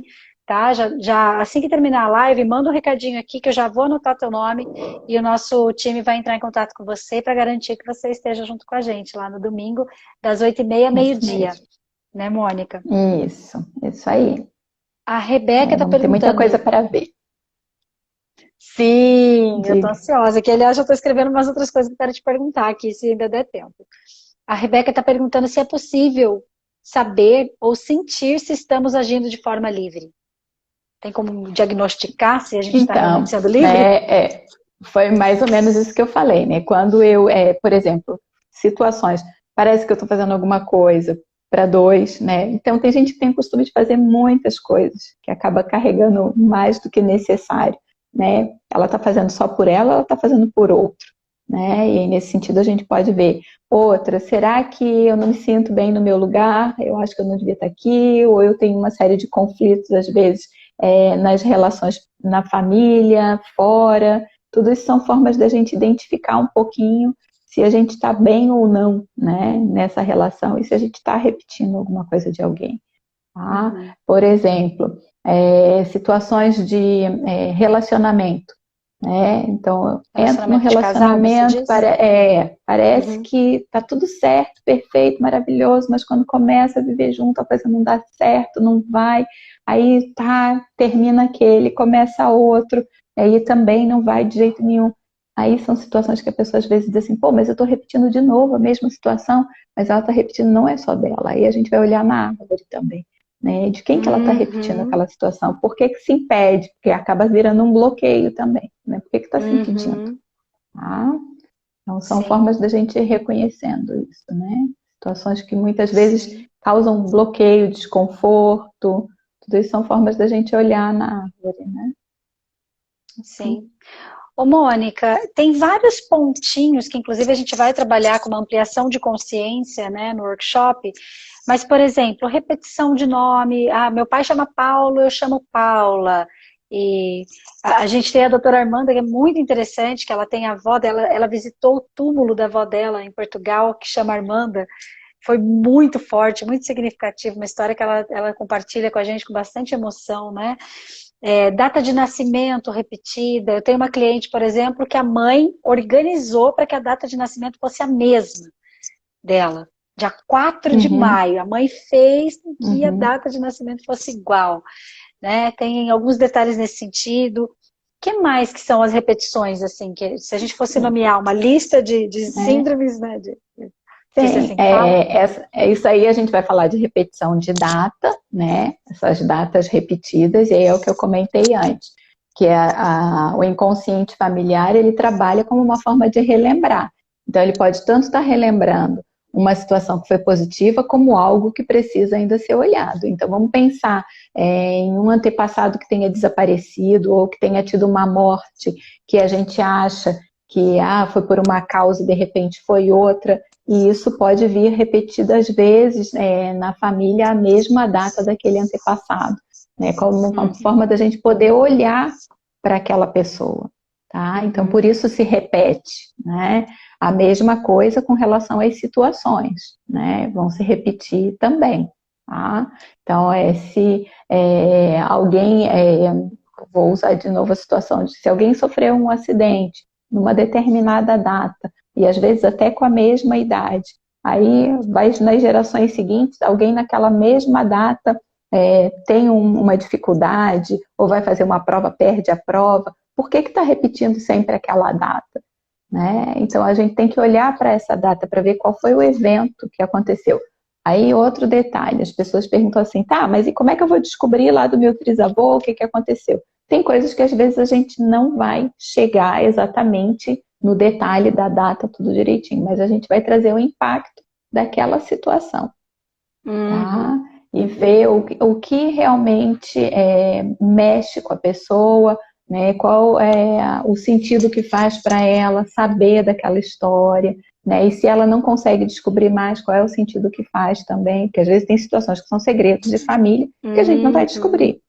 tá? Já assim que terminar a live, manda um recadinho aqui que eu já vou anotar teu nome e o nosso time vai entrar em contato com você para garantir que você esteja junto com a gente lá no domingo, das 8h30 meio-dia. Né, Mônica? Isso aí. A Rebeca está perguntando... Tem muita coisa para ver. Sim, eu tô ansiosa. Que, aliás, já estou escrevendo umas outras coisas que eu quero te perguntar aqui, se ainda der tempo. A Rebeca está perguntando se é possível saber ou sentir se estamos agindo de forma livre. Tem como diagnosticar se a gente está realmente sendo livre? Foi mais ou menos isso que eu falei, né? Quando por exemplo, situações, parece que eu estou fazendo alguma coisa para 2, né? Então tem gente que tem o costume de fazer muitas coisas, que acaba carregando mais do que necessário, né? Ela está fazendo só por ela está fazendo por outro, né? E aí, nesse sentido a gente pode ver outra, será que eu não me sinto bem no meu lugar? Eu acho que eu não devia estar aqui, ou eu tenho uma série de conflitos, às vezes, nas relações na família, fora. Tudo isso são formas da gente identificar um pouquinho se a gente está bem ou não, né, nessa relação, e se a gente está repetindo alguma coisa de alguém. Tá? Uhum. Por exemplo, situações de relacionamento. Né? Então, eu entro no relacionamento, parece que está tudo certo, perfeito, maravilhoso, mas quando começa a viver junto, a coisa não dá certo, não vai, aí termina aquele, começa outro, aí também não vai de jeito nenhum. Aí são situações que a pessoa às vezes diz assim, pô, mas eu estou repetindo de novo a mesma situação, mas ela está repetindo, não é só dela. Aí a gente vai olhar na árvore também, né? De quem que ela está repetindo aquela situação? Por que se impede? Porque acaba virando um bloqueio também, né? Por que está se impedindo? Tá? Então são formas da gente ir reconhecendo isso, né? Situações que muitas vezes causam bloqueio, desconforto, tudo isso são formas da gente olhar na árvore, né? Sim. Ô, Mônica, tem vários pontinhos que, inclusive, a gente vai trabalhar com uma ampliação de consciência, né, no workshop. Mas, por exemplo, repetição de nome. Ah, meu pai chama Paulo, eu chamo Paula. E a gente tem a doutora Armanda, que é muito interessante, que ela tem a avó dela, ela visitou o túmulo da avó dela em Portugal, que chama Armanda. Foi muito forte, muito significativo, uma história que ela compartilha com a gente com bastante emoção, né? Data de nascimento repetida. Eu tenho uma cliente, por exemplo, que a mãe organizou para que a data de nascimento fosse a mesma dela. Dia 4 de maio. A mãe fez que a data de nascimento fosse igual. Né? Tem alguns detalhes nesse sentido. O que mais que são as repetições? Assim, que se a gente fosse nomear uma lista de síndromes, né? Sim, isso aí a gente vai falar de repetição de data, né? Essas datas repetidas, e aí é o que eu comentei antes, que o inconsciente familiar, ele trabalha como uma forma de relembrar. Então, ele pode tanto estar relembrando uma situação que foi positiva, como algo que precisa ainda ser olhado. Então, vamos pensar em um antepassado que tenha desaparecido, ou que tenha tido uma morte, que a gente acha que foi por uma causa e de repente foi outra, e isso pode vir repetidas vezes na família a mesma data daquele antepassado, né? Como uma forma da gente poder olhar para aquela pessoa, tá? Então, por isso se repete, né? A mesma coisa com relação às situações, né? Vão se repetir também, tá? Então, se alguém, vou usar de novo a situação de se alguém sofreu um acidente numa determinada data, e às vezes até com a mesma idade. Aí vai nas gerações seguintes, alguém naquela mesma data tem uma dificuldade, ou vai fazer uma prova, perde a prova. Por que está repetindo sempre aquela data? Né? Então a gente tem que olhar para essa data para ver qual foi o evento que aconteceu. Aí outro detalhe, as pessoas perguntam assim, tá, mas e como é que eu vou descobrir lá do meu trisavô o que aconteceu? Tem coisas que às vezes a gente não vai chegar exatamente no detalhe da data, tudo direitinho, mas a gente vai trazer o impacto daquela situação, tá? E ver o que realmente mexe com a pessoa, né? Qual é o sentido que faz para ela saber daquela história, né? E se ela não consegue descobrir mais, qual é o sentido que faz também, porque às vezes tem situações que são segredos de família que a gente não vai descobrir,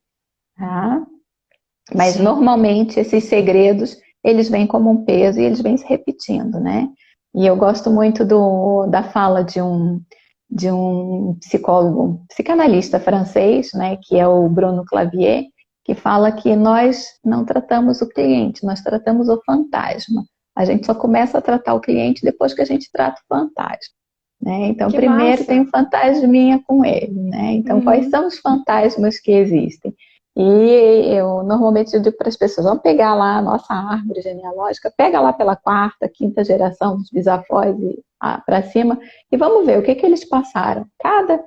tá? Mas normalmente esses segredos, eles vêm como um peso e eles vêm se repetindo, né? E eu gosto muito da fala de um psicólogo, psicanalista francês, né, que é o Bruno Clavier, que fala que nós não tratamos o cliente, nós tratamos o fantasma. A gente só começa a tratar o cliente depois que a gente trata o fantasma. Né? Então, primeiro tem um fantasminha com ele. Né? Então, quais são os fantasmas que existem? E eu normalmente digo para as pessoas, vamos pegar lá a nossa árvore genealógica, pega lá pela quarta, quinta geração dos bisavós para cima, e vamos ver o que eles passaram. Cada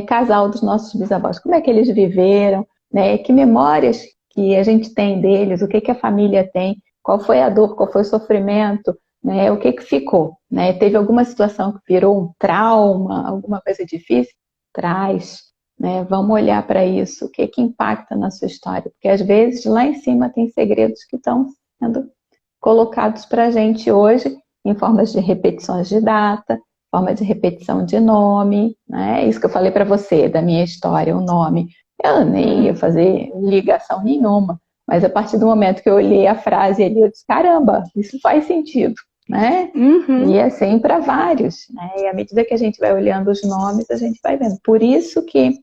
casal dos nossos bisavós, como é que eles viveram, né? Que memórias que a gente tem deles, o que a família tem, qual foi a dor, qual foi o sofrimento, né? O que ficou. Né? Teve alguma situação que virou um trauma, alguma coisa difícil? traz, né? Vamos olhar para isso, o que que impacta na sua história, porque às vezes lá em cima tem segredos que estão sendo colocados para a gente hoje em formas de repetições de data, forma de repetição de nome, né? Isso que eu falei para você, da minha história, o nome. Eu nem ia fazer ligação nenhuma, mas a partir do momento que eu olhei a frase ali, eu disse, caramba, isso faz sentido, né? E assim para vários, né? E à medida que a gente vai olhando os nomes, a gente vai vendo. Por isso que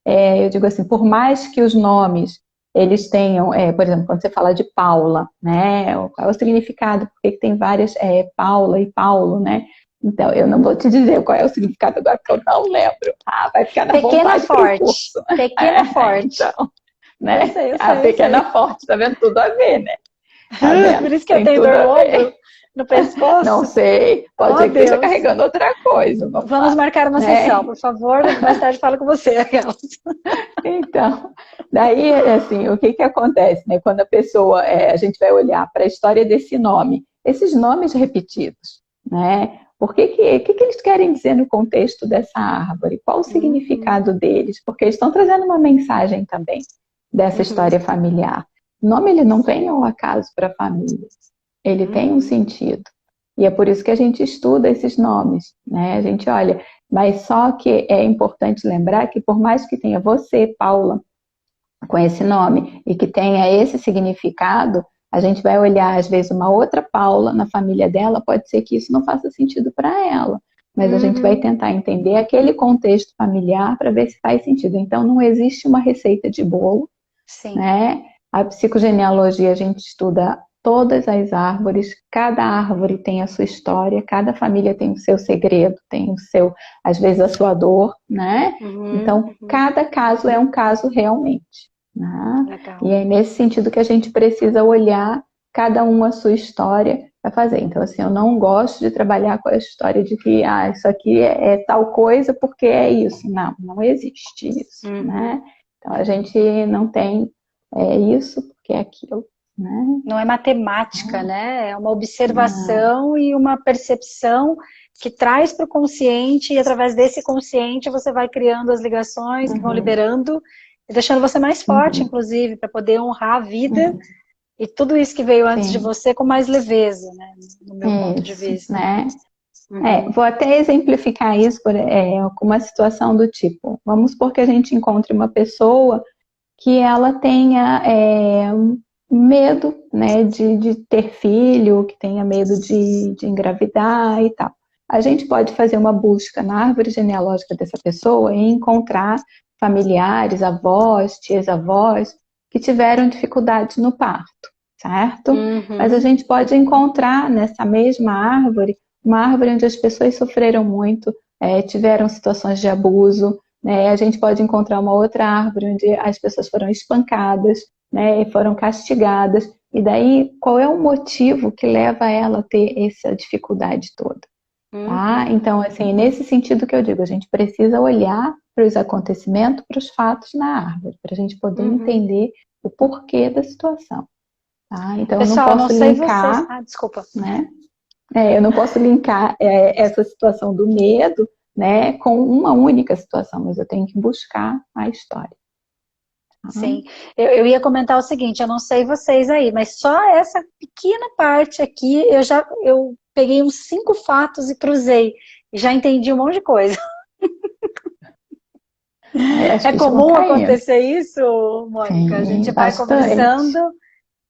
eu digo assim, por mais que os nomes eles tenham, por exemplo, quando você fala de Paula, né? Qual é o significado? Por que tem várias Paula e Paulo, né? Então, eu não vou te dizer qual é o significado agora, porque eu não lembro. Ah, vai ficar na Pequena vontade forte. pro curso. Pequena forte. Então, né? Eu sei, a pequena forte, tá vendo? Tudo a ver, né? Tá vendo? Por isso que eu tenho dor no ombro, no pescoço. Não sei, pode ser que esteja carregando outra coisa. Vamos marcar uma sessão, por favor, mais tarde falo com você. Então, daí, assim, o que que acontece, né? Quando a pessoa, a gente vai olhar para a história desse nome, esses nomes repetidos, né? O que eles querem dizer no contexto dessa árvore? Qual o significado deles? Porque eles estão trazendo uma mensagem também dessa história familiar. O nome, ele não vem ao acaso para a família. Ele tem um sentido. E é por isso que a gente estuda esses nomes, né? A gente olha, mas só que é importante lembrar que por mais que tenha você, Paula, com esse nome, e que tenha esse significado, a gente vai olhar, às vezes, uma outra Paula na família dela, pode ser que isso não faça sentido para ela. Mas a gente vai tentar entender aquele contexto familiar para ver se faz sentido. Então, não existe uma receita de bolo, né? A psicogenealogia, a gente estuda todas as árvores, cada árvore tem a sua história, cada família tem o seu segredo, tem o seu, às vezes, a sua dor, né? Então, cada caso é um caso realmente. Né? E é nesse sentido que a gente precisa olhar cada um a sua história para fazer. Então, assim, eu não gosto de trabalhar com a história de que isso aqui é tal coisa porque é isso. Não, não existe isso, né? Então, a gente não tem isso porque é aquilo, né? Não é matemática, né? É uma observação e uma percepção que traz para o consciente, e através desse consciente você vai criando as ligações que vão liberando e deixando você mais forte, inclusive, para poder honrar a vida e tudo isso que veio antes de você com mais leveza, né? No meu ponto de vista. Né? Vou até exemplificar isso com uma situação do tipo, vamos supor que a gente encontre uma pessoa que ela tenha medo, né, de ter filho, que tenha medo de engravidar e tal. A gente pode fazer uma busca na árvore genealógica dessa pessoa e encontrar familiares, avós, tias-avós, que tiveram dificuldades no parto, certo? Mas a gente pode encontrar nessa mesma árvore, uma árvore onde as pessoas sofreram muito, tiveram situações de abuso, né? A gente pode encontrar uma outra árvore onde as pessoas foram espancadas, né, e foram castigadas. E daí, qual é o motivo que leva ela a ter essa dificuldade toda? Tá? Então, assim, nesse sentido que eu digo, a gente precisa olhar para os acontecimentos, para os fatos na árvore, para a gente poder entender o porquê da situação. Tá? Então, pessoal, eu não posso linkar... Vocês... desculpa. Né? Eu não posso linkar essa situação do medo, né, com uma única situação, mas eu tenho que buscar a história. Sim, eu ia comentar o seguinte, eu não sei vocês aí, mas só essa pequena parte aqui, eu peguei uns 5 fatos e cruzei, e já entendi um monte de coisa. É comum acontecer isso, Mônica? Sim, a gente vai conversando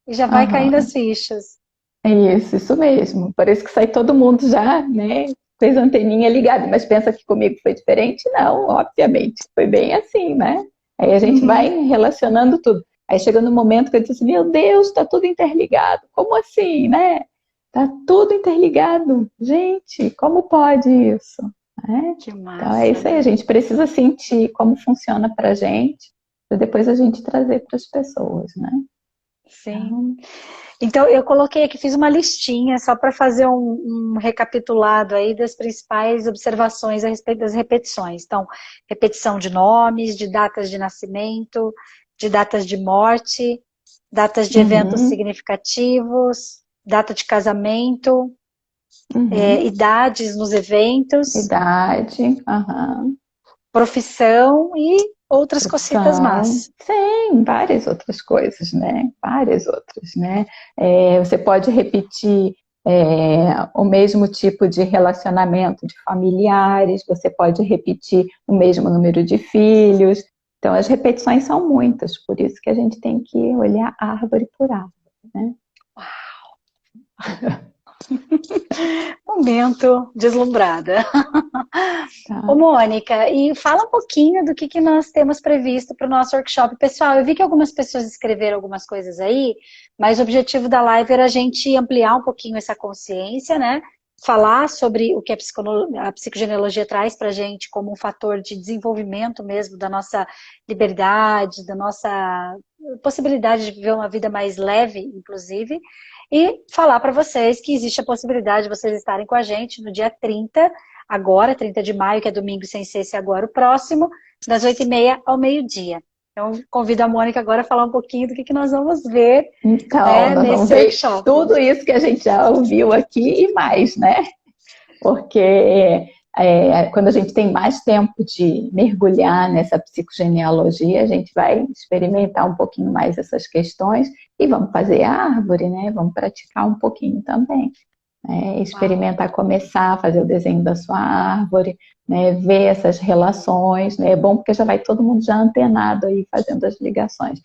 e já vai caindo as fichas. Isso mesmo. Parece que sai todo mundo já, né, fez a anteninha ligada, mas pensa que comigo foi diferente? Não, obviamente, foi bem assim, né? Aí a gente vai relacionando tudo. Aí chega no momento que eu disse assim, meu Deus, tá tudo interligado. Como assim, né? Tá tudo interligado. Gente, como pode isso? Que massa. Então é isso aí, a gente precisa sentir como funciona pra gente, para depois a gente trazer para as pessoas, né? Sim. Então eu coloquei aqui, fiz uma listinha só para fazer um recapitulado aí das principais observações a respeito das repetições. Então, repetição de nomes, de datas de nascimento, de datas de morte, datas de eventos significativos, data de casamento, idades nos eventos. Idade, profissão e outras cositas más. Sim, várias outras coisas, né? Várias outras, né? Você pode repetir o mesmo tipo de relacionamento de familiares, você pode repetir o mesmo número de filhos. Então, as repetições são muitas, por isso que a gente tem que olhar árvore por árvore, né? Uau! Momento deslumbrada. Tá. Ô, Mônica, e fala um pouquinho do que nós temos previsto para o nosso workshop. Pessoal, eu vi que algumas pessoas escreveram algumas coisas aí, mas o objetivo da live era a gente ampliar um pouquinho essa consciência, né? Falar sobre o que a psicogenealogia traz para a gente como um fator de desenvolvimento mesmo da nossa liberdade, da nossa possibilidade de viver uma vida mais leve, inclusive, e falar para vocês que existe a possibilidade de vocês estarem com a gente no dia 30, agora, 30 de maio, que é domingo sem ser esse agora o próximo, das 8h30 ao meio-dia. Então, convido a Mônica agora a falar um pouquinho do que nós vamos ver, então, nós nesse vamos ver workshop. Tudo isso que a gente já ouviu aqui e mais, né? Porque quando a gente tem mais tempo de mergulhar nessa psicogenealogia, a gente vai experimentar um pouquinho mais essas questões e vamos fazer árvore, né? Vamos praticar um pouquinho também. Experimentar, começar a fazer o desenho da sua árvore, né, ver essas relações, né, é bom porque já vai todo mundo já antenado aí fazendo as ligações.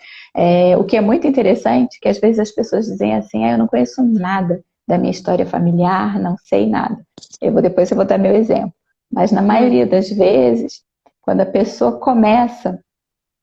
O que é muito interessante, que às vezes as pessoas dizem assim, eu não conheço nada da minha história familiar, não sei nada. Depois eu vou dar meu exemplo. Mas na maioria das vezes, quando a pessoa começa,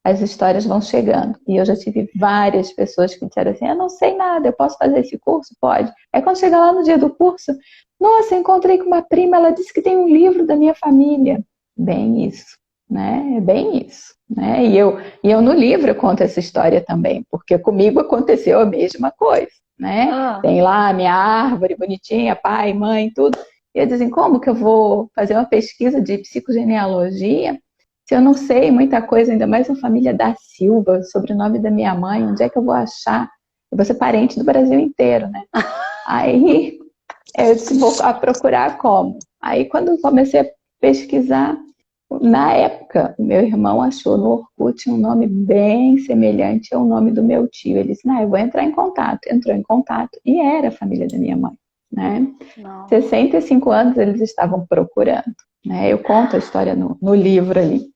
as histórias vão chegando. E eu já tive várias pessoas que disseram assim, eu não sei nada, eu posso fazer esse curso? Pode. Aí quando chega lá no dia do curso, nossa, encontrei com uma prima, ela disse que tem um livro da minha família. Bem isso, né? É bem isso. Né? E eu no livro eu conto essa história também, porque comigo aconteceu a mesma coisa. Né? Tem lá a minha árvore bonitinha, pai, mãe, tudo. E eu dizem, como que eu vou fazer uma pesquisa de psicogenealogia se eu não sei muita coisa, ainda mais a família da Silva, o sobrenome da minha mãe, onde é que eu vou achar? Eu vou ser parente do Brasil inteiro, né? Aí eu disse, vou procurar como? Aí quando eu comecei a pesquisar, na época, o meu irmão achou no Orkut um nome bem semelhante ao nome do meu tio. Ele disse, eu vou entrar em contato. Entrou em contato e era a família da minha mãe. Né? 65 anos eles estavam procurando. Né? Eu conto a história no livro ali.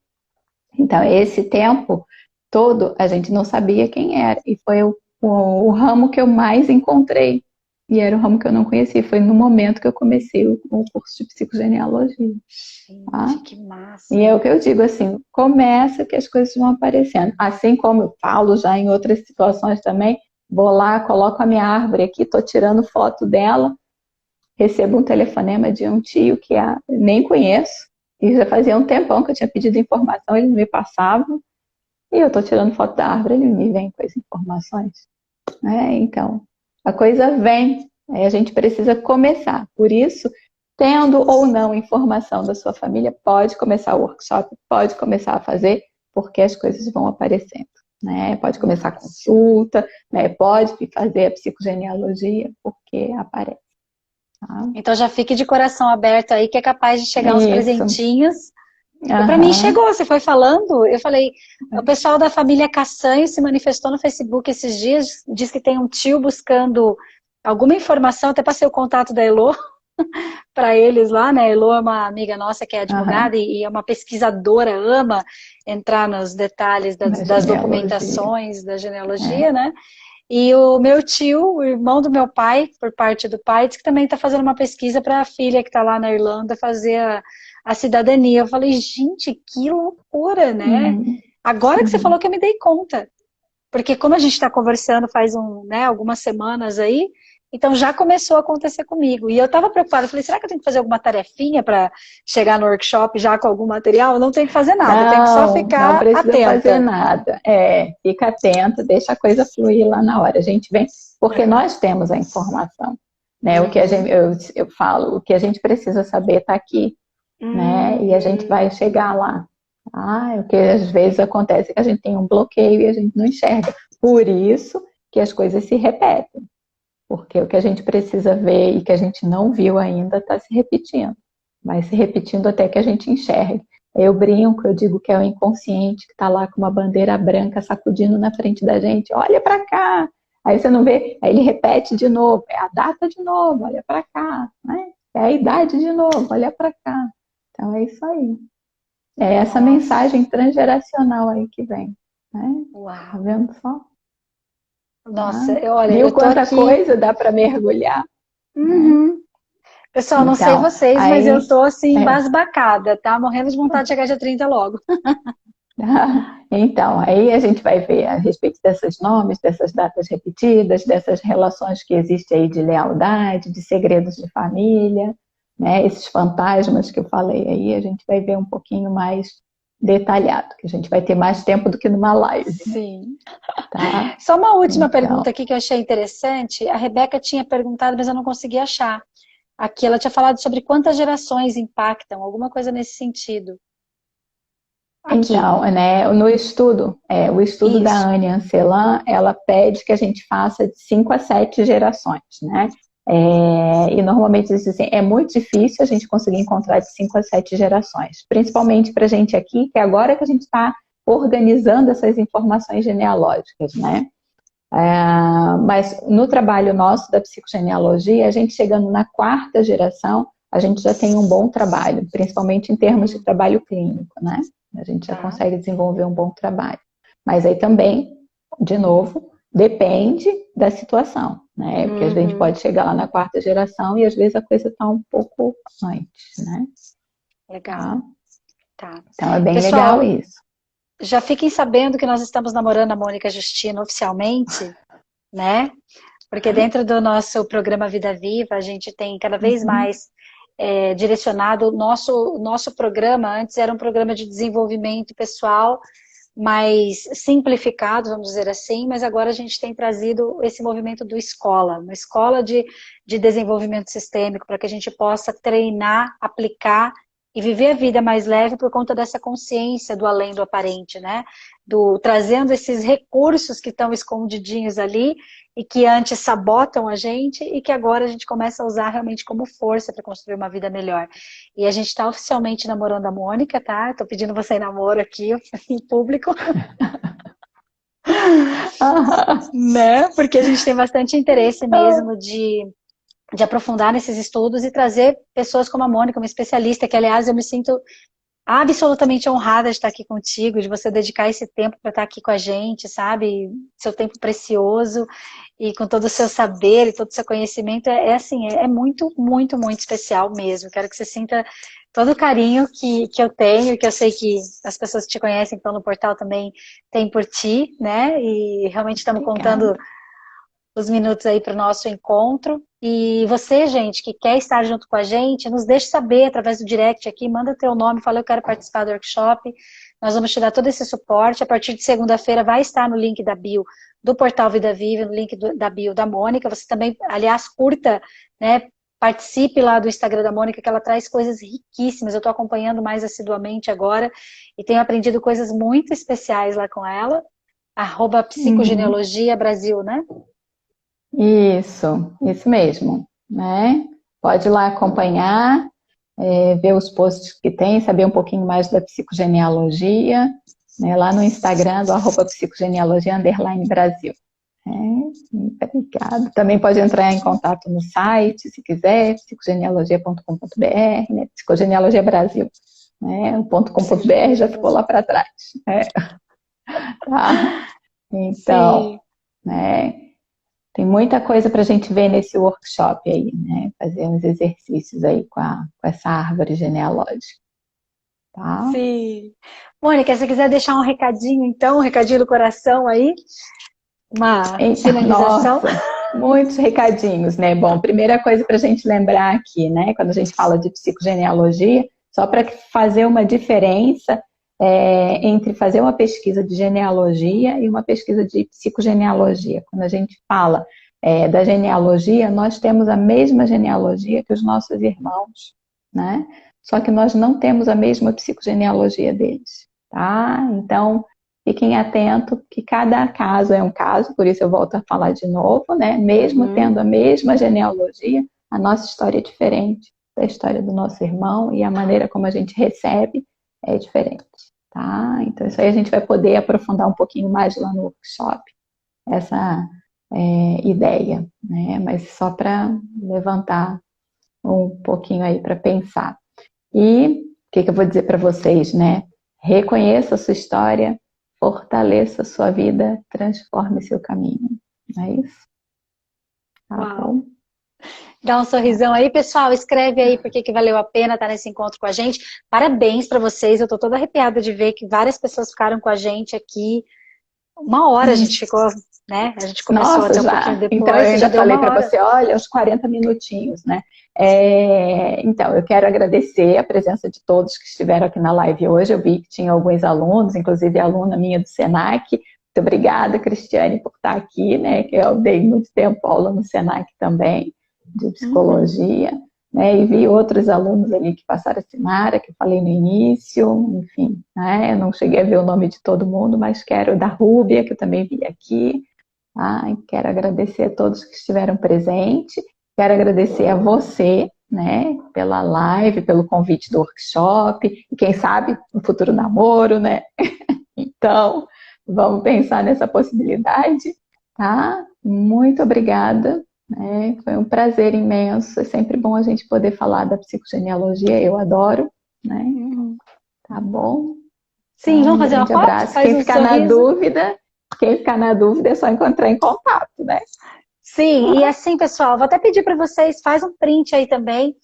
Então, esse tempo todo, a gente não sabia quem era. E foi o ramo que eu mais encontrei. E era o ramo que eu não conhecia. Foi no momento que eu comecei o curso de psicogenealogia. Gente, tá? Que massa. E é o que eu digo assim, começa que as coisas vão aparecendo. Assim como eu falo já em outras situações também, vou lá, coloco a minha árvore aqui, estou tirando foto dela, recebo um telefonema de um tio que nem conheço, e já fazia um tempão que eu tinha pedido informação, ele me passava, e eu estou tirando foto da árvore, ele me vem com as informações. Então, a coisa vem, a gente precisa começar. Por isso, tendo ou não informação da sua família, pode começar o workshop, pode começar a fazer, porque as coisas vão aparecendo. Né? Pode começar a consulta, né? Pode fazer a psicogenealogia, porque aparece. Tá? Então já fique de coração aberto aí, que é capaz de chegar uns presentinhos. Para mim chegou, você foi falando, eu falei, o pessoal da família Cassanho se manifestou no Facebook esses dias, diz que tem um tio buscando alguma informação, até passei o contato da Elô para eles lá, né? A Elô é uma amiga nossa que é advogada e é uma pesquisadora, ama entrar nos detalhes das documentações da genealogia, né? E o meu tio, o irmão do meu pai, por parte do pai, diz que também está fazendo uma pesquisa para a filha que está lá na Irlanda fazer a cidadania. Eu falei, gente, que loucura, né? Agora que você falou que eu me dei conta. Porque como a gente está conversando faz algumas semanas aí, então já começou a acontecer comigo. E eu estava preocupada, falei, será que eu tenho que fazer alguma tarefinha para chegar no workshop já com algum material? Eu não tenho que fazer nada, eu tenho que só ficar atenta. Não precisa fazer nada. Fica atenta, deixa a coisa fluir lá na hora. A gente vem, porque nós temos a informação. Né? O que eu falo, o que a gente precisa saber está aqui. Né? E a gente vai chegar lá. O que às vezes acontece é que a gente tem um bloqueio e a gente não enxerga. Por isso que as coisas se repetem. Porque o que a gente precisa ver e que a gente não viu ainda está se repetindo. Vai se repetindo até que a gente enxergue. Eu brinco, eu digo que é o inconsciente que está lá com uma bandeira branca sacudindo na frente da gente, olha para cá. Aí você não vê, aí ele repete de novo, é a data de novo, olha para cá, né? É a idade de novo, olha para cá. Então é isso aí. É essa mensagem transgeracional aí que vem, né? Uau. Tá vendo só? Nossa, olha, viu eu tô quanta aqui... coisa dá para mergulhar? Uhum. Né? Pessoal, não sei Então, vocês, aí, mas eu tô assim, embasbacada, tá? Morrendo de vontade de chegar dia 30 logo. Então, aí a gente vai ver a respeito desses nomes, dessas datas repetidas, dessas relações que existem aí de lealdade, de segredos de família, né? Esses fantasmas que eu falei aí, a gente vai ver um pouquinho mais detalhado, que a gente vai ter mais tempo do que numa live. Sim. Né? Tá? Só uma última Então, pergunta aqui que eu achei interessante. A Rebeca tinha perguntado, mas eu não consegui achar. Aqui ela tinha falado sobre quantas gerações impactam, alguma coisa nesse sentido. Aqui. Então, né, no estudo, o estudo da Isso. Anne Ancelan, ela pede que a gente faça de 5 a 7 gerações, né? E normalmente eles dizem, é muito difícil a gente conseguir encontrar de 5 a 7 gerações, principalmente para a gente aqui, que é agora que a gente está organizando essas informações genealógicas, né? Mas no trabalho nosso da psicogenealogia, a gente chegando na 4ª geração, a gente já tem um bom trabalho, principalmente em termos de trabalho clínico, né? A gente já consegue desenvolver um bom trabalho. Mas aí também, de novo, depende da situação, né? Porque a gente pode chegar lá na 4ª geração e às vezes a coisa está um pouco antes, né? Legal. Tá. Então é bem Pessoal, legal isso. Já fiquem sabendo que nós estamos namorando a Mônica Justino oficialmente, né? Porque dentro do nosso programa Vida Viva, a gente tem cada vez mais direcionado o nosso programa. Antes era um programa de desenvolvimento pessoal, mais simplificado, vamos dizer assim, mas agora a gente tem trazido esse movimento do escola, uma escola de desenvolvimento sistêmico, para que a gente possa treinar, aplicar e viver a vida mais leve por conta dessa consciência do além do aparente, né? Trazendo esses recursos que estão escondidinhos ali e que antes sabotam a gente e que agora a gente começa a usar realmente como força para construir uma vida melhor. E a gente está oficialmente namorando a Mônica, tá? Estou pedindo você em namoro aqui em público. Né? Porque a gente tem bastante interesse mesmo de aprofundar nesses estudos e trazer pessoas como a Mônica, uma especialista, que aliás eu me sinto absolutamente honrada de estar aqui contigo, de você dedicar esse tempo para estar aqui com a gente, sabe? Seu tempo precioso e com todo o seu saber e todo o seu conhecimento, é muito, muito, muito especial mesmo. Quero que você sinta todo o carinho que eu tenho, que eu sei que as pessoas que te conhecem, que estão no portal também têm por ti, né? E realmente estamos contando os minutos aí para o nosso encontro. E você, gente, que quer estar junto com a gente, nos deixe saber através do direct aqui, manda teu nome, fala eu quero participar do workshop. Nós vamos te dar todo esse suporte. A partir de segunda-feira vai estar no link da bio do Portal Vida Viva, no link da bio da Mônica. Você também, aliás, curta, né? Participe lá do Instagram da Mônica, que ela traz coisas riquíssimas. Eu estou acompanhando mais assiduamente agora e tenho aprendido coisas muito especiais lá com ela. @psicogenealogia Brasil, né? Isso mesmo, né? Pode ir lá acompanhar, ver os posts que tem, saber um pouquinho mais da psicogenealogia, né? Lá no Instagram do @psicogenealogia_Brasil. Obrigada. Também pode entrar em contato no site, se quiser, psicogenealogia.com.br, né? Psicogenealogia Brasil. Né? O .com.br já ficou lá para trás. Né? Tá? Então, né? Tem muita coisa para a gente ver nesse workshop aí, né? Fazer uns exercícios aí com essa árvore genealógica. Tá? Sim. Mônica, se você quiser deixar um recadinho, então, um recadinho do coração aí, uma finalização. Nossa, muitos recadinhos, né? Bom, primeira coisa para a gente lembrar aqui, né? Quando a gente fala de psicogenealogia, só para fazer uma diferença entre fazer uma pesquisa de genealogia e uma pesquisa de psicogenealogia. Quando a gente fala da genealogia, nós temos a mesma genealogia que os nossos irmãos, né? Só que nós não temos a mesma psicogenealogia deles, tá? Então, fiquem atentos que cada caso é um caso, por isso eu volto a falar de novo, né? Mesmo tendo a mesma genealogia, a nossa história é diferente da história do nosso irmão e a maneira como a gente recebe é diferente, tá? Então isso aí a gente vai poder aprofundar um pouquinho mais lá no workshop, essa ideia, né? Mas só para levantar um pouquinho aí para pensar. E o que eu vou dizer para vocês, né? Reconheça a sua história, fortaleça a sua vida, transforme seu caminho. Não é isso? Tá bom? Dá um sorrisão aí, pessoal. Escreve aí por que valeu a pena estar nesse encontro com a gente. Parabéns para vocês. Eu tô toda arrepiada de ver que várias pessoas ficaram com a gente aqui. 1 hora a gente ficou, né? A gente começou até um pouquinho depois. Então, eu ainda falei para você, olha, uns 40 minutinhos, né? Então, eu quero agradecer a presença de todos que estiveram aqui na live hoje. Eu vi que tinha alguns alunos, inclusive a aluna minha do Senac. Muito obrigada, Cristiane, por estar aqui, né? Que eu dei muito tempo aula no Senac também, de psicologia. Né, e vi outros alunos ali que passaram a Sinara, que eu falei no início, enfim, né, eu não cheguei a ver o nome de todo mundo, mas quero da Rúbia, que eu também vi aqui, tá? Quero agradecer a todos que estiveram presentes, quero agradecer a você, né, pela live, pelo convite do workshop, e quem sabe, um futuro namoro, né? Então, vamos pensar nessa possibilidade, tá? Muito obrigada. Foi um prazer imenso, é sempre bom a gente poder falar da psicogenealogia, eu adoro, né? Tá bom? Sim, então, vamos fazer uma foto? Abraço. Quem ficar na dúvida é só entrar em contato, né? Sim, e assim, pessoal, vou até pedir para vocês, faz um print aí também,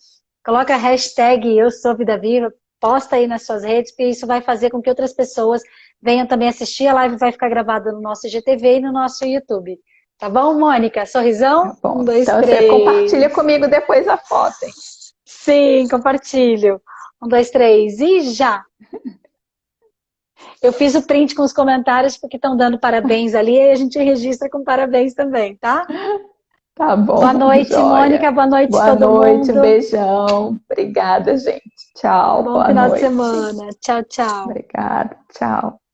coloca a hashtag Eu Sou Vida Viva, posta aí nas suas redes, porque isso vai fazer com que outras pessoas venham também assistir, a live vai ficar gravada no nosso IGTV e no nosso YouTube. Tá bom, Mônica? Sorrisão? Tá bom. 1, 2, então 3. Você compartilha comigo depois a foto, hein? Sim, compartilho. 1, 2, 3 e já! Eu fiz o print com os comentários porque estão dando parabéns ali e a gente registra com parabéns também, tá? Tá bom. Boa noite, joia. Mônica. Boa noite, boa todo noite, mundo. Um beijão. Obrigada, gente. Tchau. Bom boa final noite. de semana. Tchau, tchau. Obrigada. Tchau.